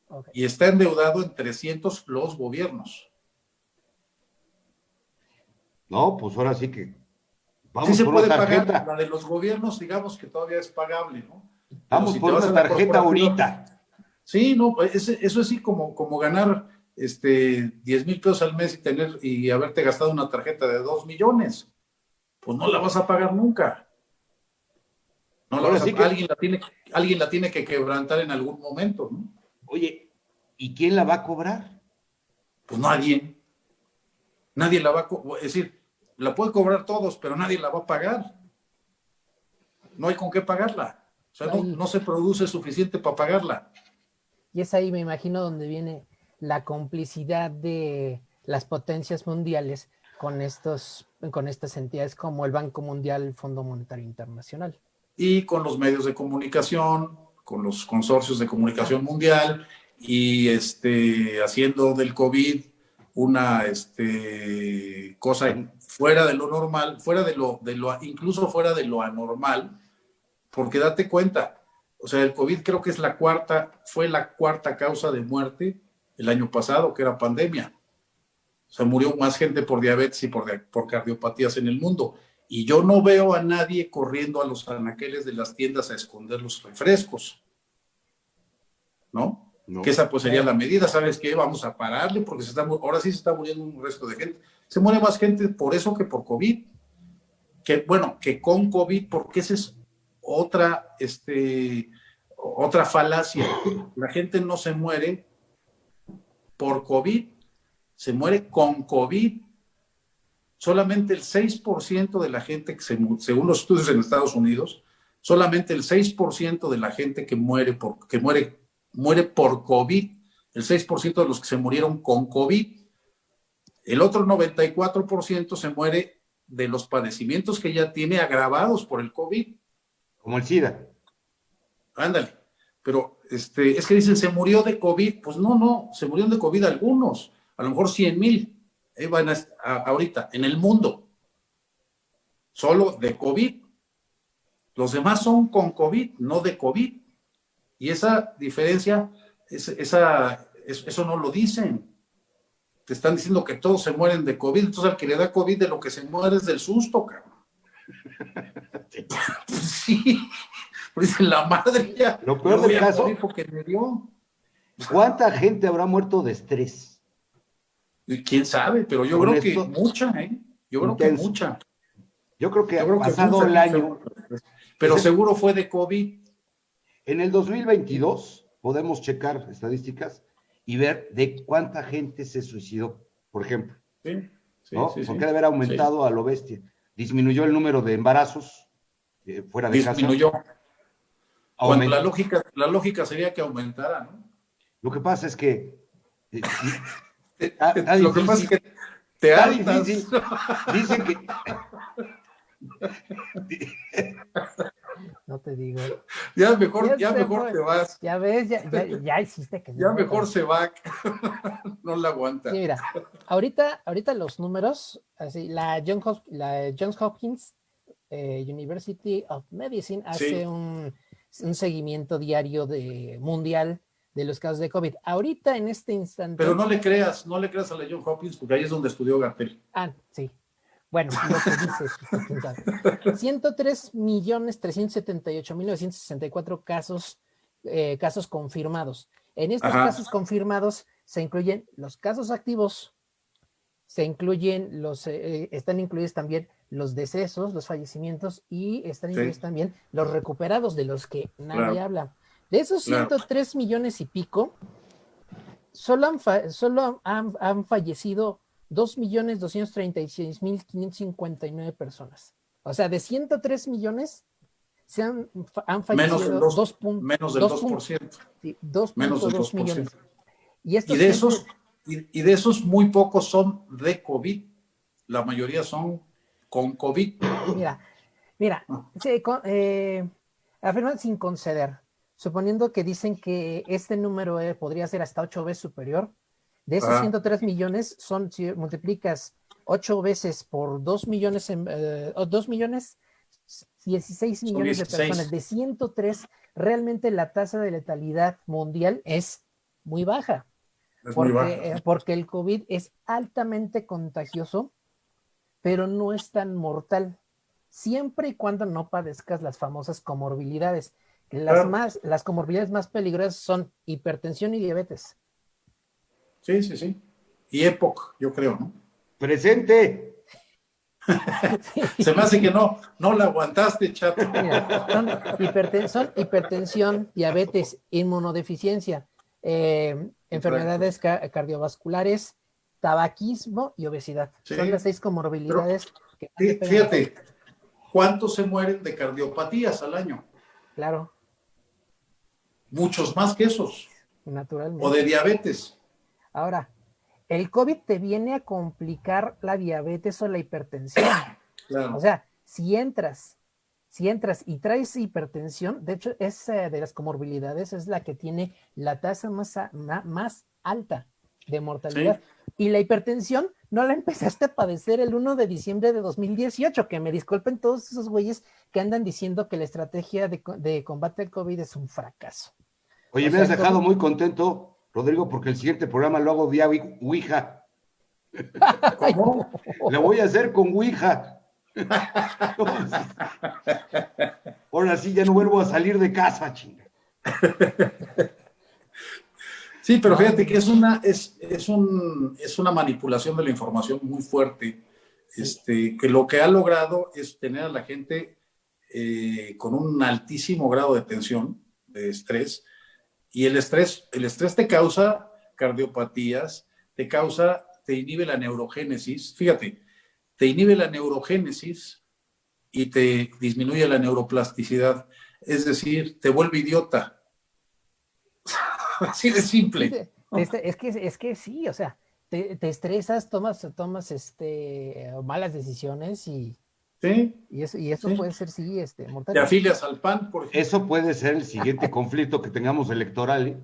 Okay. Y está endeudado en 300 los gobiernos. No, pues ahora sí que vamos, sí se puede pagar, la de los gobiernos, digamos que todavía es pagable, ¿no? Vamos si por una tarjeta ahorita. Sí, no, eso es así como ganar 10,000 pesos al mes y haberte gastado una tarjeta de 2 millones. Pues no la vas a pagar nunca. No la vas a pagar. Alguien la tiene que quebrantar en algún momento, ¿no? Oye, ¿y quién la va a cobrar? Pues nadie. Nadie la va a cobrar. Es decir, la puede cobrar todos, pero nadie la va a pagar. No hay con qué pagarla. O sea, no se produce suficiente para pagarla. Y es ahí, me imagino, donde viene la complicidad de las potencias mundiales con estas entidades como el Banco Mundial, el Fondo Monetario Internacional. Y con los medios de comunicación, con los consorcios de comunicación mundial, y haciendo del COVID una cosa fuera de lo normal, incluso fuera de lo anormal, porque date cuenta, o sea, el COVID creo que fue la cuarta causa de muerte el año pasado, que era pandemia. O sea, murió más gente por diabetes y por cardiopatías en el mundo. Y yo no veo a nadie corriendo a los anaqueles de las tiendas a esconder los refrescos. ¿No? Que esa pues sería la medida. ¿Sabes qué? Vamos a pararle porque ahora sí se está muriendo un resto de gente. Se muere más gente por eso que por COVID. Que con COVID, porque esa es otra falacia. La gente no se muere por COVID, se muere con COVID. Solamente el 6% de la gente, según los estudios en Estados Unidos, solamente el 6% de la gente que muere por COVID, el 6% de los que se murieron con COVID. El otro 94% se muere de los padecimientos que ya tiene agravados por el COVID. Como el SIDA. Ándale. Pero es que dicen, se murió de COVID. Pues no, se murieron de COVID algunos. A lo mejor 100,000 van ahorita en el mundo. Solo de COVID. Los demás son con COVID, no de COVID. Y esa diferencia, eso no lo dicen. Te están diciendo que todos se mueren de COVID. Entonces, al que le da COVID, de lo que se muere es del susto, cabrón. Sí. Pues la madre ya. Lo peor del caso, porque me dio. ¿cuánta gente habrá muerto de estrés? ¿Quién sabe? Pero yo creo que mucha, ¿eh? Yo creo que mucha. Yo creo que pasado el año. Pero seguro fue de COVID. En el 2022 podemos checar estadísticas y ver de cuánta gente se suicidó, por ejemplo. Sí, ¿no? Porque debe haber aumentado a lo bestia. Disminuyó el número de embarazos fuera de casa. Disminuyó. Cuando la lógica sería que aumentara, ¿no? Lo que pasa es que lo que pasa es que te hartas. Dicen que no te digo. Ya mejor te vas. Ya ves, ya hiciste que no. Ya mejor se va. No la aguanta. Sí, mira, ahorita los números, así, la Johns Hopkins University of Medicine hace un seguimiento diario mundial de los casos de COVID. Ahorita, en este instante... Pero no le creas a la Johns Hopkins, porque ahí es donde estudió Gatell. Ah, sí. Bueno, lo que dice, 103.378.964 casos confirmados. En estos casos confirmados se incluyen los casos activos, están incluidos también los decesos, los fallecimientos, y están incluidos también los recuperados, de los que nadie habla. De esos 103 millones y pico, solo han fallecido 2.236.559 personas. O sea, de 103 millones han fallecido menos del 2%. Sí, 2.2 millones. Y de esos muy pocos son de COVID. La mayoría son con COVID. Mira, afirman sin conceder, suponiendo que dicen que este número podría ser hasta 8 veces superior. De esos 103 millones, si multiplicas 8 veces por 2 millones, 2 millones, 16 millones de personas, de 103, realmente la tasa de letalidad mundial es muy baja. Porque el COVID es altamente contagioso, pero no es tan mortal, siempre y cuando no padezcas las famosas comorbilidades. Las comorbilidades más peligrosas son hipertensión y diabetes. Sí. Y EPOC, yo creo, ¿no? ¡Presente! Se me hace que no la aguantaste, chato. Mira, son hipertensión, diabetes, inmunodeficiencia, enfermedades cardiovasculares, tabaquismo y obesidad. Son las 6 comorbilidades. Fíjate, ¿cuántos se mueren de cardiopatías al año? Claro. Muchos más que esos. Naturalmente. O de diabetes. Ahora, el COVID te viene a complicar la diabetes o la hipertensión. Claro. O sea, si entras y traes hipertensión, de hecho, es de las comorbilidades, es la que tiene la tasa más alta de mortalidad. Sí. Y la hipertensión no la empezaste a padecer el 1 de diciembre de 2018, que me disculpen todos esos güeyes que andan diciendo que la estrategia de combate al COVID es un fracaso. Oye, me has dejado muy contento, Rodrigo, porque el siguiente programa lo hago vía Ouija. ¿Cómo? Lo voy a hacer con Ouija. Ahora sí ya no vuelvo a salir de casa, chinga. Sí, pero fíjate que es una manipulación de la información muy fuerte, que lo que ha logrado es tener a la gente con un altísimo grado de tensión, de estrés, y el estrés te causa cardiopatías, te inhibe la neurogénesis, fíjate, te inhibe la neurogénesis y te disminuye la neuroplasticidad. Es decir, te vuelve idiota. Así de simple. Es que sí, o sea, te estresas, tomas malas decisiones ¿Sí? y eso ¿Sí? puede ser, sí, mortal. Te afilias al PAN, por ejemplo. Eso puede ser el siguiente conflicto que tengamos electoral, ¿eh?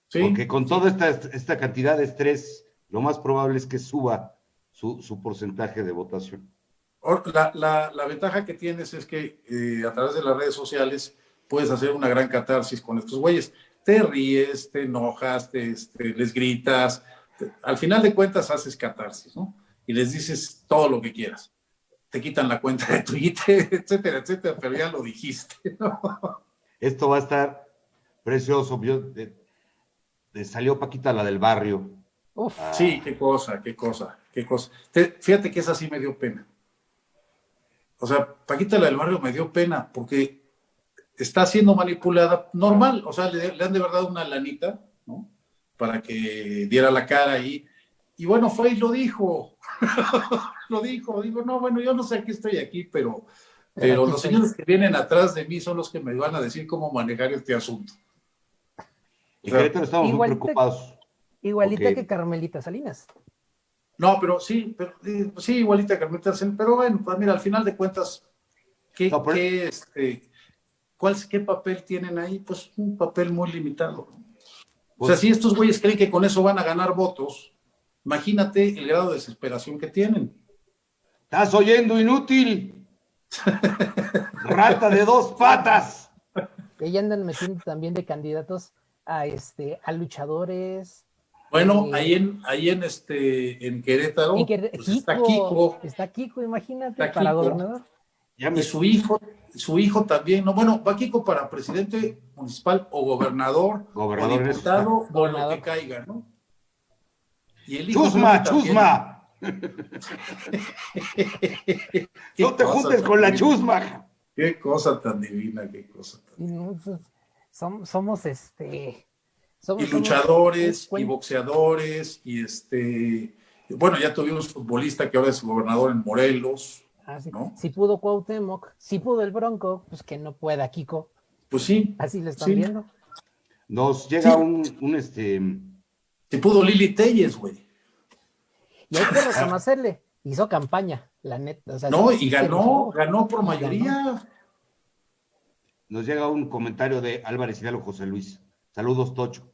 Sí, Porque con sí. toda esta cantidad de estrés, lo más probable es que suba su porcentaje de votación. La ventaja que tienes es que a través de las redes sociales puedes hacer una gran catarsis con estos güeyes. Te ríes, te enojas, les gritas. Al final de cuentas haces catarsis, ¿no? Y les dices todo lo que quieras. Te quitan la cuenta de Twitter, etcétera, etcétera, pero ya lo dijiste, ¿no? Esto va a estar precioso. Salió Paquita, la del barrio. Uf. Sí, qué cosa, qué cosa, qué cosa. Fíjate que esa sí me dio pena. O sea, Paquita, la del barrio, me dio pena porque está siendo manipulada normal. O sea, le han de verdad una lanita, ¿no? Para que diera la cara ahí. Y bueno, fue y lo dijo. Lo dijo. Digo, no, bueno, yo no sé a qué estoy aquí, pero los señores que vienen atrás de mí son los que me van a decir cómo manejar este asunto. En Querétaro estamos muy preocupados. Igualita que Carmelita Salinas. No, pero sí, igualita que Carmelita Salinas. Pero bueno, pues mira, al final de cuentas, ¿qué papel tienen ahí? Pues un papel muy limitado. O sea, si estos güeyes creen que con eso van a ganar votos, imagínate el grado de desesperación que tienen. ¿Estás oyendo, inútil? ¡Rata de dos patas! Ella andan metiendo también de candidatos a luchadores. Bueno, ahí en Querétaro, pues está Kiko. Está Kiko, imagínate, está para Kiko. gobernador. Y su hijo también, no, bueno, va Kiko para presidente municipal o gobernador o diputado o lo que caiga, ¿no? Y el hijo ¡Chusma! No te juntes con la chusma. Qué cosa tan divina, qué cosa tan divina. Somos y luchadores y boxeadores y bueno, ya tuvimos futbolista que ahora es gobernador en Morelos. Sí. ¿No? Si pudo Cuauhtémoc, si pudo el Bronco, pues que no pueda Kiko. Pues sí. Así le están viendo. Nos llega Si pudo Lili Telles, güey. Y hay que reconocerle, hizo campaña, la neta. O sea, no, y ganó por mayoría. Ganó. Nos llega un comentario de Álvarez Hidalgo José Luis. Saludos, Tocho.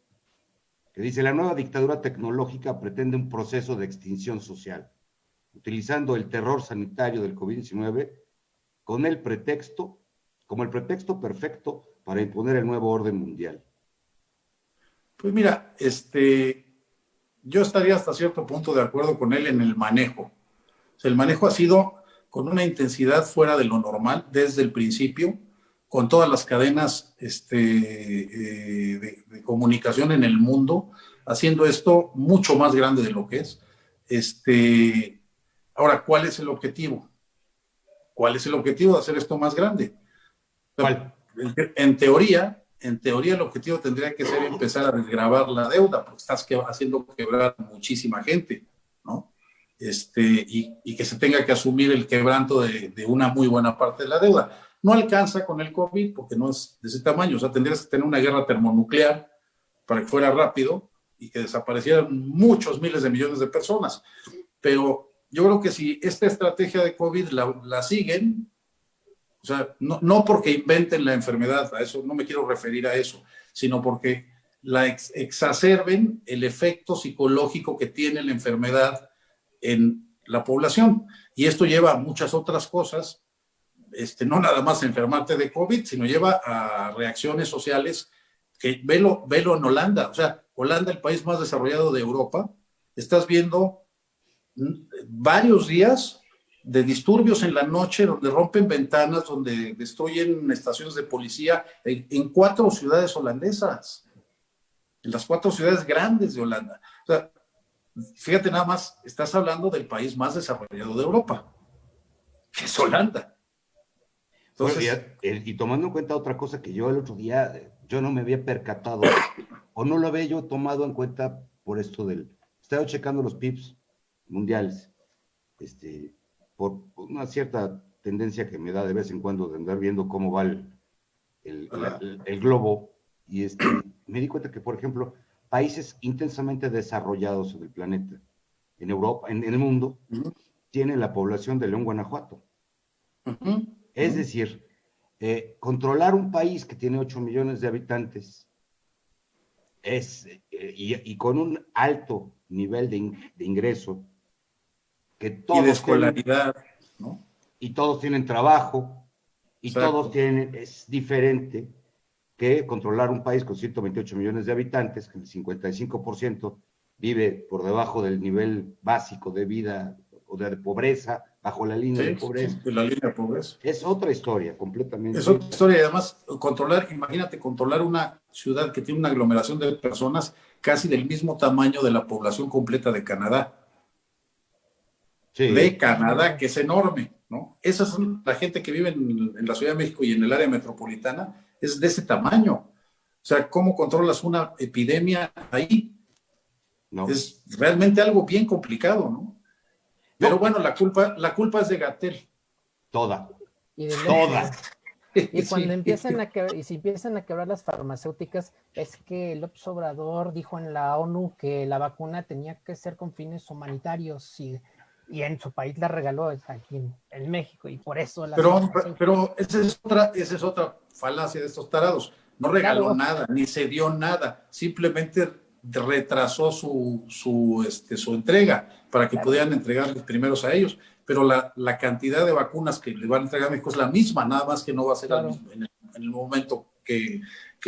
Que dice, la nueva dictadura tecnológica pretende un proceso de extinción social, utilizando el terror sanitario del COVID-19 como el pretexto perfecto para imponer el nuevo orden mundial. Pues mira, yo estaría hasta cierto punto de acuerdo con él en el manejo. O sea, el manejo ha sido con una intensidad fuera de lo normal desde el principio, con todas las cadenas de comunicación en el mundo, haciendo esto mucho más grande de lo que es. Ahora, ¿cuál es el objetivo? ¿Cuál es el objetivo de hacer esto más grande? ¿Cuál? En teoría, el objetivo tendría que ser empezar a desgravar la deuda, porque estás haciendo quebrar muchísima gente, ¿no? Y que se tenga que asumir el quebranto de una muy buena parte de la deuda. No alcanza con el COVID porque no es de ese tamaño, o sea, tendrías que tener una guerra termonuclear para que fuera rápido y que desaparecieran muchos miles de millones de personas. Pero yo creo que si esta estrategia de COVID la siguen, o sea, no porque inventen la enfermedad, a eso no me quiero referir a eso, sino porque la exacerben el efecto psicológico que tiene la enfermedad en la población. Y esto lleva a muchas otras cosas, no nada más a enfermarte de COVID, sino lleva a reacciones sociales que velo en Holanda. O sea, Holanda, el país más desarrollado de Europa, estás viendo varios días de disturbios en la noche, donde rompen ventanas, donde destruyen estaciones de policía en 4 ciudades holandesas, en las 4 ciudades grandes de Holanda. O sea, fíjate nada más, estás hablando del país más desarrollado de Europa, que es Holanda. Entonces, bueno, y tomando en cuenta otra cosa que yo el otro día, yo no me había percatado, o no lo había yo tomado en cuenta por esto estaba checando los PIBs mundiales, por una cierta tendencia que me da de vez en cuando de andar viendo cómo va Ajá. el globo, y me di cuenta que, por ejemplo, países intensamente desarrollados en el planeta, en Europa, en el mundo, Ujú, tienen la población de León, Guanajuato. ujú, Es ujú. decir, controlar un país que tiene 8 millones de habitantes y con un alto nivel de ingreso, que Y de todos tienen, escolaridad, ¿no? y todos tienen trabajo, y todos Exacto. tienen, es diferente que controlar un país con 128 millones de habitantes, que el 55% vive por debajo del nivel básico de vida o de pobreza, bajo la línea de Sí, sí, pobreza. de la línea de pobreza. Es otra historia Es completamente. otra historia. Y además, imagínate controlar una ciudad que tiene una aglomeración de personas casi del mismo tamaño de la población completa de Canadá. De Sí, Canadá, Imagínate. que es enorme, ¿no? Esa es la gente que vive en la Ciudad de México y en el área metropolitana, es de ese tamaño. O sea, ¿cómo controlas una epidemia ahí? no. Es realmente algo bien complicado, ¿no? Pero No, bueno, la culpa es de Gatell. toda, Y del toda. éxodo. Y cuando Sí. empiezan a quebrar, y si empiezan a quebrar las farmacéuticas, es que López Obrador dijo en la ONU que la vacuna tenía que ser con fines humanitarios y en su país la regaló aquí en México, y por eso las farmacéuticas. Pero esa es otra falacia de estos tarados. No regaló Claro, nada, ni se dio nada, simplemente retrasó su entrega para que claro, pudieran entregarles primeros a ellos. Pero la cantidad de vacunas que le van a entregar a México es la misma, nada más que no va a ser al claro. mismo, en el momento que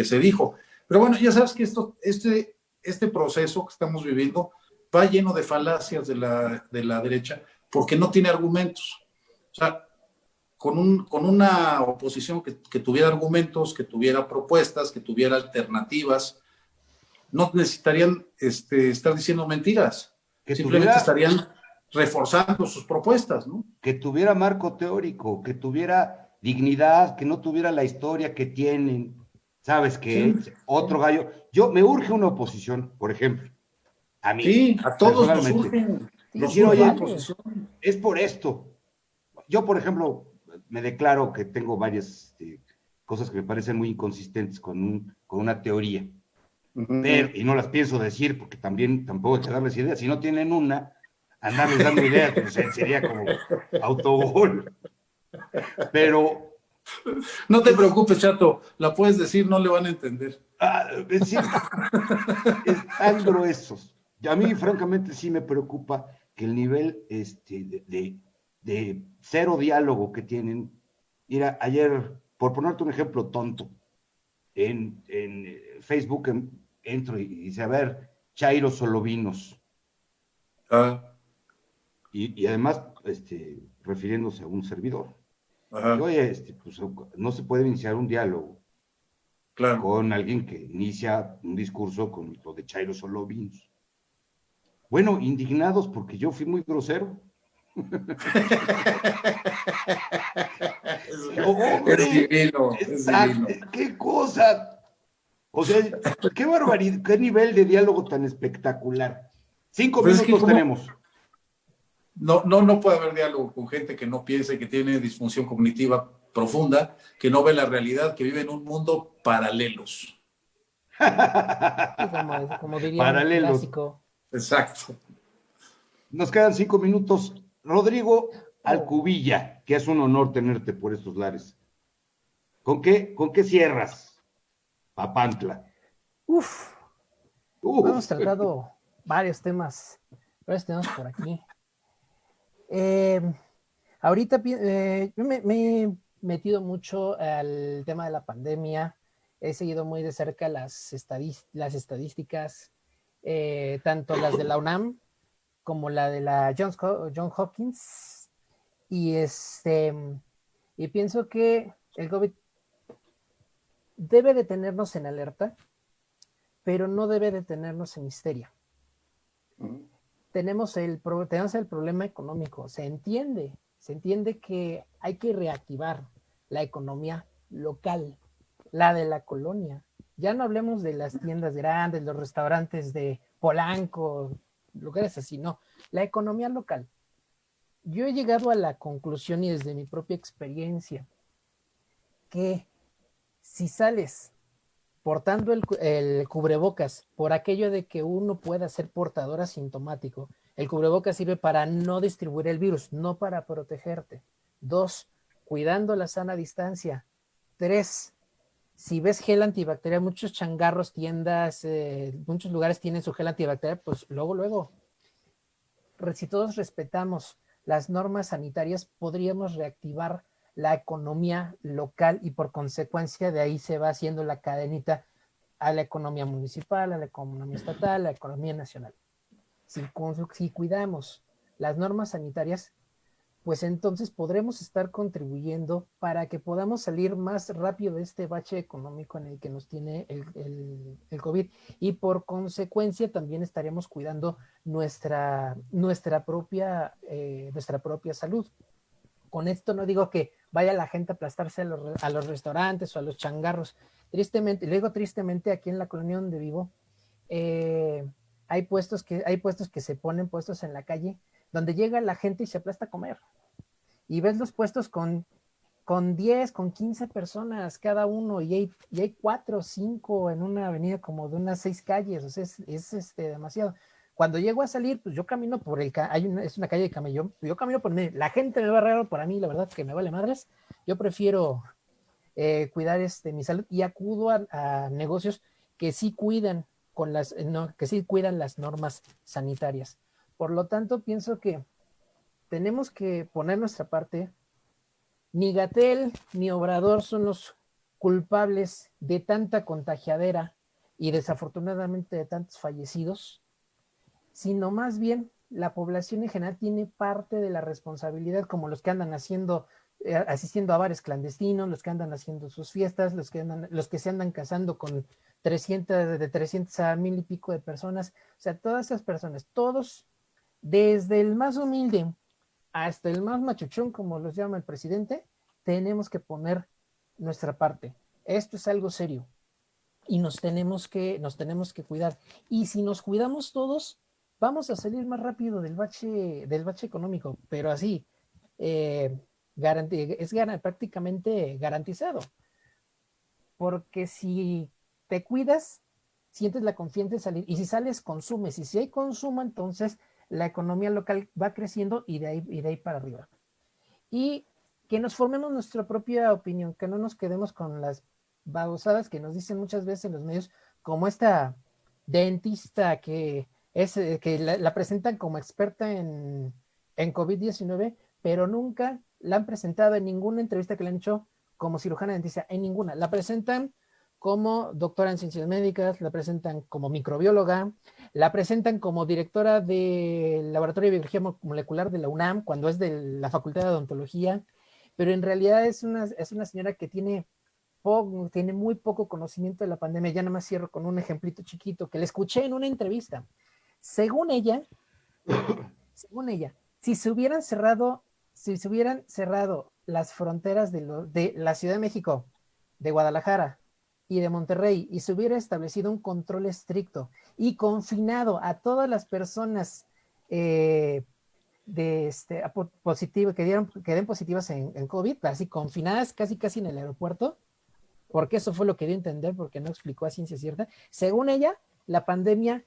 se dijo. Pero bueno, ya sabes que este proceso que estamos viviendo va lleno de falacias de la derecha porque no tiene argumentos. O sea, con una oposición que tuviera argumentos, que tuviera propuestas, que tuviera alternativas, no necesitarían estar diciendo mentiras, Que simplemente tuviera, estarían reforzando sus propuestas, ¿no? que tuviera marco teórico, que tuviera dignidad, que no tuviera la historia que tienen. ¿Sabes Sí, qué? Otro gallo. Yo me urge una oposición, por ejemplo, a mí, sí, a todos personalmente. Sí, nos Decir, sí se surge la oye, vale. oposición. es por esto. Yo, por ejemplo, me declaro que tengo varias cosas que me parecen muy inconsistentes con una teoría, pero, Uh-huh. y no las pienso decir porque también tampoco hay que darles ideas. Si no tienen una, andarles dando ideas, pues sería como autogol. Pero No te es, preocupes, Chato, la puedes decir, no le van a entender. es decir, están gruesos. A mí, francamente, sí me preocupa que el nivel de cero diálogo que tienen. Mira, ayer, por ponerte un ejemplo tonto, en Facebook entro y dice, a ver, Chairo Solovinos, Ah, y además refiriéndose a un servidor. Y ajá, oye, pues, no se puede iniciar un diálogo claro. con alguien que inicia un discurso con lo de Chairo Solovinos. Bueno, indignados porque yo fui muy grosero. Es Hombre, divino, es divino. qué cosa. O sea, qué barbaridad, qué nivel de diálogo tan espectacular. Cinco Pues es que minutos como tenemos. no puede haber diálogo con gente que no piense, que tiene disfunción cognitiva profunda, que no ve la realidad, que vive en un mundo paralelos. Sí, como diría un Paralelos. clásico. Exacto. Nos quedan 5 minutos. Rodrigo Oh, Alcubilla, que es un honor tenerte por estos lares. ¿Con qué cierras, Papantla? uf, hemos Uf, tratado varios temas por aquí. Eh, Ahorita yo me he metido mucho al tema de la pandemia, he seguido muy de cerca las estadísticas, tanto las de la UNAM como la de la John Hopkins, y, y pienso que el COVID debe de tenernos en alerta, pero no debe de tenernos en histeria. Tenemos el problema económico. Se entiende que hay que reactivar la economía local, la de la colonia. Ya no hablemos de las tiendas grandes, los restaurantes de Polanco, lugares así, no. La economía local. Yo he llegado a la conclusión y desde mi propia experiencia que si sales portando el cubrebocas por aquello de que uno pueda ser portador asintomático, el cubrebocas sirve para no distribuir el virus, no para protegerte. 2, cuidando la sana distancia. 3, si ves gel antibacterial, muchos changarros, tiendas, muchos lugares tienen su gel antibacterial, pues luego, si todos respetamos las normas sanitarias, podríamos reactivar la economía local y por consecuencia de ahí se va haciendo la cadenita a la economía municipal, a la economía estatal, a la economía nacional. Si cuidamos las normas sanitarias, pues entonces podremos estar contribuyendo para que podamos salir más rápido de este bache económico en el que nos tiene el COVID y por consecuencia también estaremos cuidando nuestra propia salud. Con esto no digo que vaya la gente a aplastarse a los restaurantes o a los changarros. Tristemente, le digo tristemente, aquí en la colonia donde vivo, hay puestos que se ponen puestos en la calle donde llega la gente y se aplasta a comer. Y ves los puestos con 10, con 15 personas cada uno, y hay 4 o 5 en una avenida como de unas 6 calles, o sea, es demasiado. Cuando llego a salir, pues yo camino por es una calle de camellón, yo camino por medio, la gente me va raro por a mí, la verdad es que me vale madres, yo prefiero cuidar mi salud y acudo a negocios que sí cuidan que sí cuidan las normas sanitarias. Por lo tanto, pienso que tenemos que poner nuestra parte. Ni Gatell ni Obrador son los culpables de tanta contagiadera y desafortunadamente de tantos fallecidos, sino más bien la población en general tiene parte de la responsabilidad, como los que andan asistiendo a bares clandestinos, los que andan haciendo sus fiestas, los que se andan casando con 300 a 1000 y pico de personas. O sea, todas esas personas, todos, desde el más humilde hasta el más machuchón, como los llama el presidente, tenemos que poner nuestra parte. Esto es algo serio y nos tenemos que cuidar. Y si nos cuidamos todos, vamos a salir más rápido del bache económico, pero así, prácticamente garantizado. Porque si te cuidas, sientes la confianza de salir. Y si sales, consumes. Y si hay consumo, entonces la economía local va creciendo y de ahí para arriba. Y que nos formemos nuestra propia opinión, que no nos quedemos con las babosadas que nos dicen muchas veces en los medios, como esta dentista que la presentan como experta en COVID-19, pero nunca la han presentado en ninguna entrevista que le han hecho como cirujana dentista, en ninguna. La presentan como doctora en ciencias médicas, la presentan como microbióloga, la presentan como directora del Laboratorio de Biología Molecular de la UNAM, cuando es de la Facultad de Odontología, pero en realidad es una señora que tiene muy poco conocimiento de la pandemia. Ya nada más cierro con un ejemplito chiquito que le escuché en una entrevista. Según ella, si se hubieran cerrado las fronteras de la Ciudad de México, de Guadalajara y de Monterrey, y se hubiera establecido un control estricto y confinado a todas las personas positivo, que den positivas en COVID, así confinadas casi en el aeropuerto, porque eso fue lo que dio a entender, porque no explicó a ciencia cierta. Según ella, la pandemia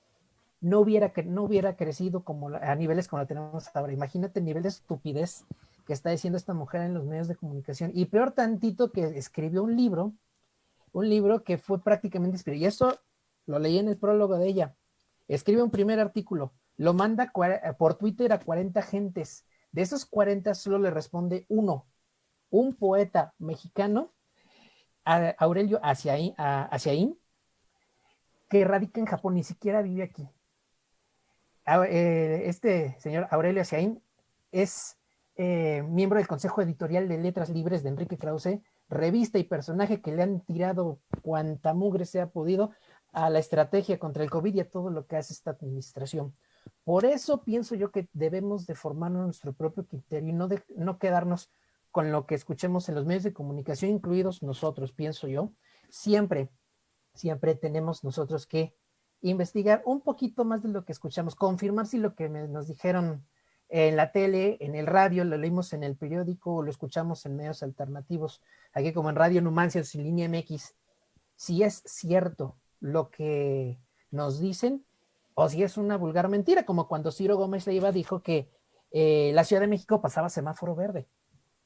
no hubiera crecido a niveles como la tenemos ahora. Imagínate el nivel de estupidez que está diciendo esta mujer en los medios de comunicación. Y peor tantito, que escribió un libro que fue prácticamente inspirado. Y eso lo leí en el prólogo de ella. Escribe un primer artículo, lo manda por Twitter a 40 gentes. De esos 40 solo le responde uno, un poeta mexicano, Aurelio Aciaín, que radica en Japón, ni siquiera vive aquí. Este señor Aurelio Aciaín es miembro del Consejo Editorial de Letras Libres de Enrique Krause, revista y personaje que le han tirado cuanta mugre se ha podido a la estrategia contra el COVID y a todo lo que hace esta administración. Por eso pienso yo que debemos de formarnos nuestro propio criterio y no quedarnos con lo que escuchemos en los medios de comunicación, incluidos nosotros, pienso yo. Siempre tenemos nosotros que investigar un poquito más de lo que escuchamos, confirmar si lo que nos dijeron en la tele, en el radio, lo leímos en el periódico, lo escuchamos en medios alternativos, aquí como en Radio Numancia, sin línea MX, si es cierto lo que nos dicen o si es una vulgar mentira, como cuando Ciro Gómez Leiva dijo que la Ciudad de México pasaba semáforo verde.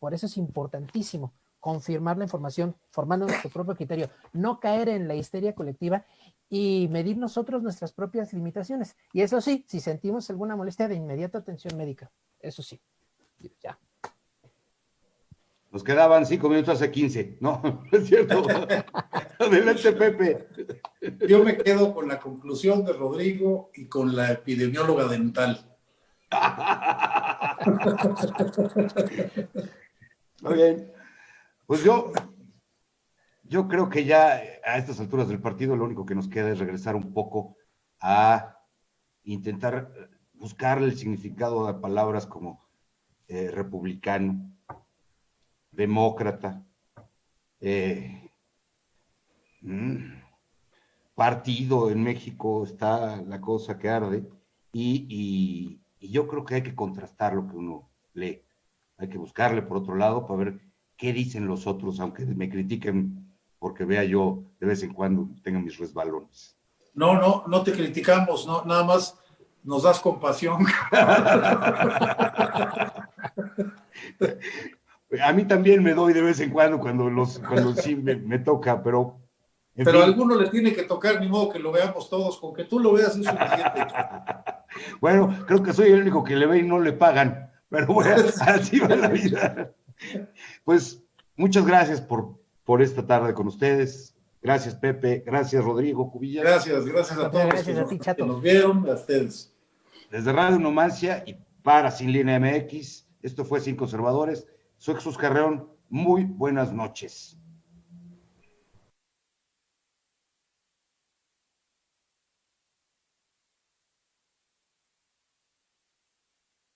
Por eso es importantísimo confirmar la información, formando nuestro propio criterio, no caer en la histeria colectiva y medir nosotros nuestras propias limitaciones. Y eso sí, si sentimos alguna molestia, de inmediato atención médica. Eso sí. Ya. Nos quedaban 5 minutos hace 15. No, no es cierto. Adelante, Pepe. Yo me quedo con la conclusión de Rodrigo y con la epidemióloga dental. Muy bien. Pues yo creo que ya a estas alturas del partido lo único que nos queda es regresar un poco a intentar buscarle el significado de palabras como republicano, demócrata, partido. En México está la cosa que arde y yo creo que hay que contrastar lo que uno lee. Hay que buscarle por otro lado para ver qué dicen los otros, aunque me critiquen porque vea yo de vez en cuando tenga mis resbalones. No te criticamos, no, nada más nos das compasión. A mí también me doy de vez en cuando sí me toca, pero... Pero a alguno le tiene que tocar, ni modo que lo veamos todos, con que tú lo veas es suficiente. Bueno, creo que soy el único que le ve y no le pagan, pero bueno, así va la vida. Pues muchas gracias por esta tarde con ustedes. Gracias, Pepe. Gracias, Rodrigo Cubillas. Gracias a todos gracias a ti, Chato. que nos vieron, a ustedes. Desde Radio Numancia y para Sin Línea MX, esto fue Sin Conservadores. Soy Jesús Carreón. Muy buenas noches.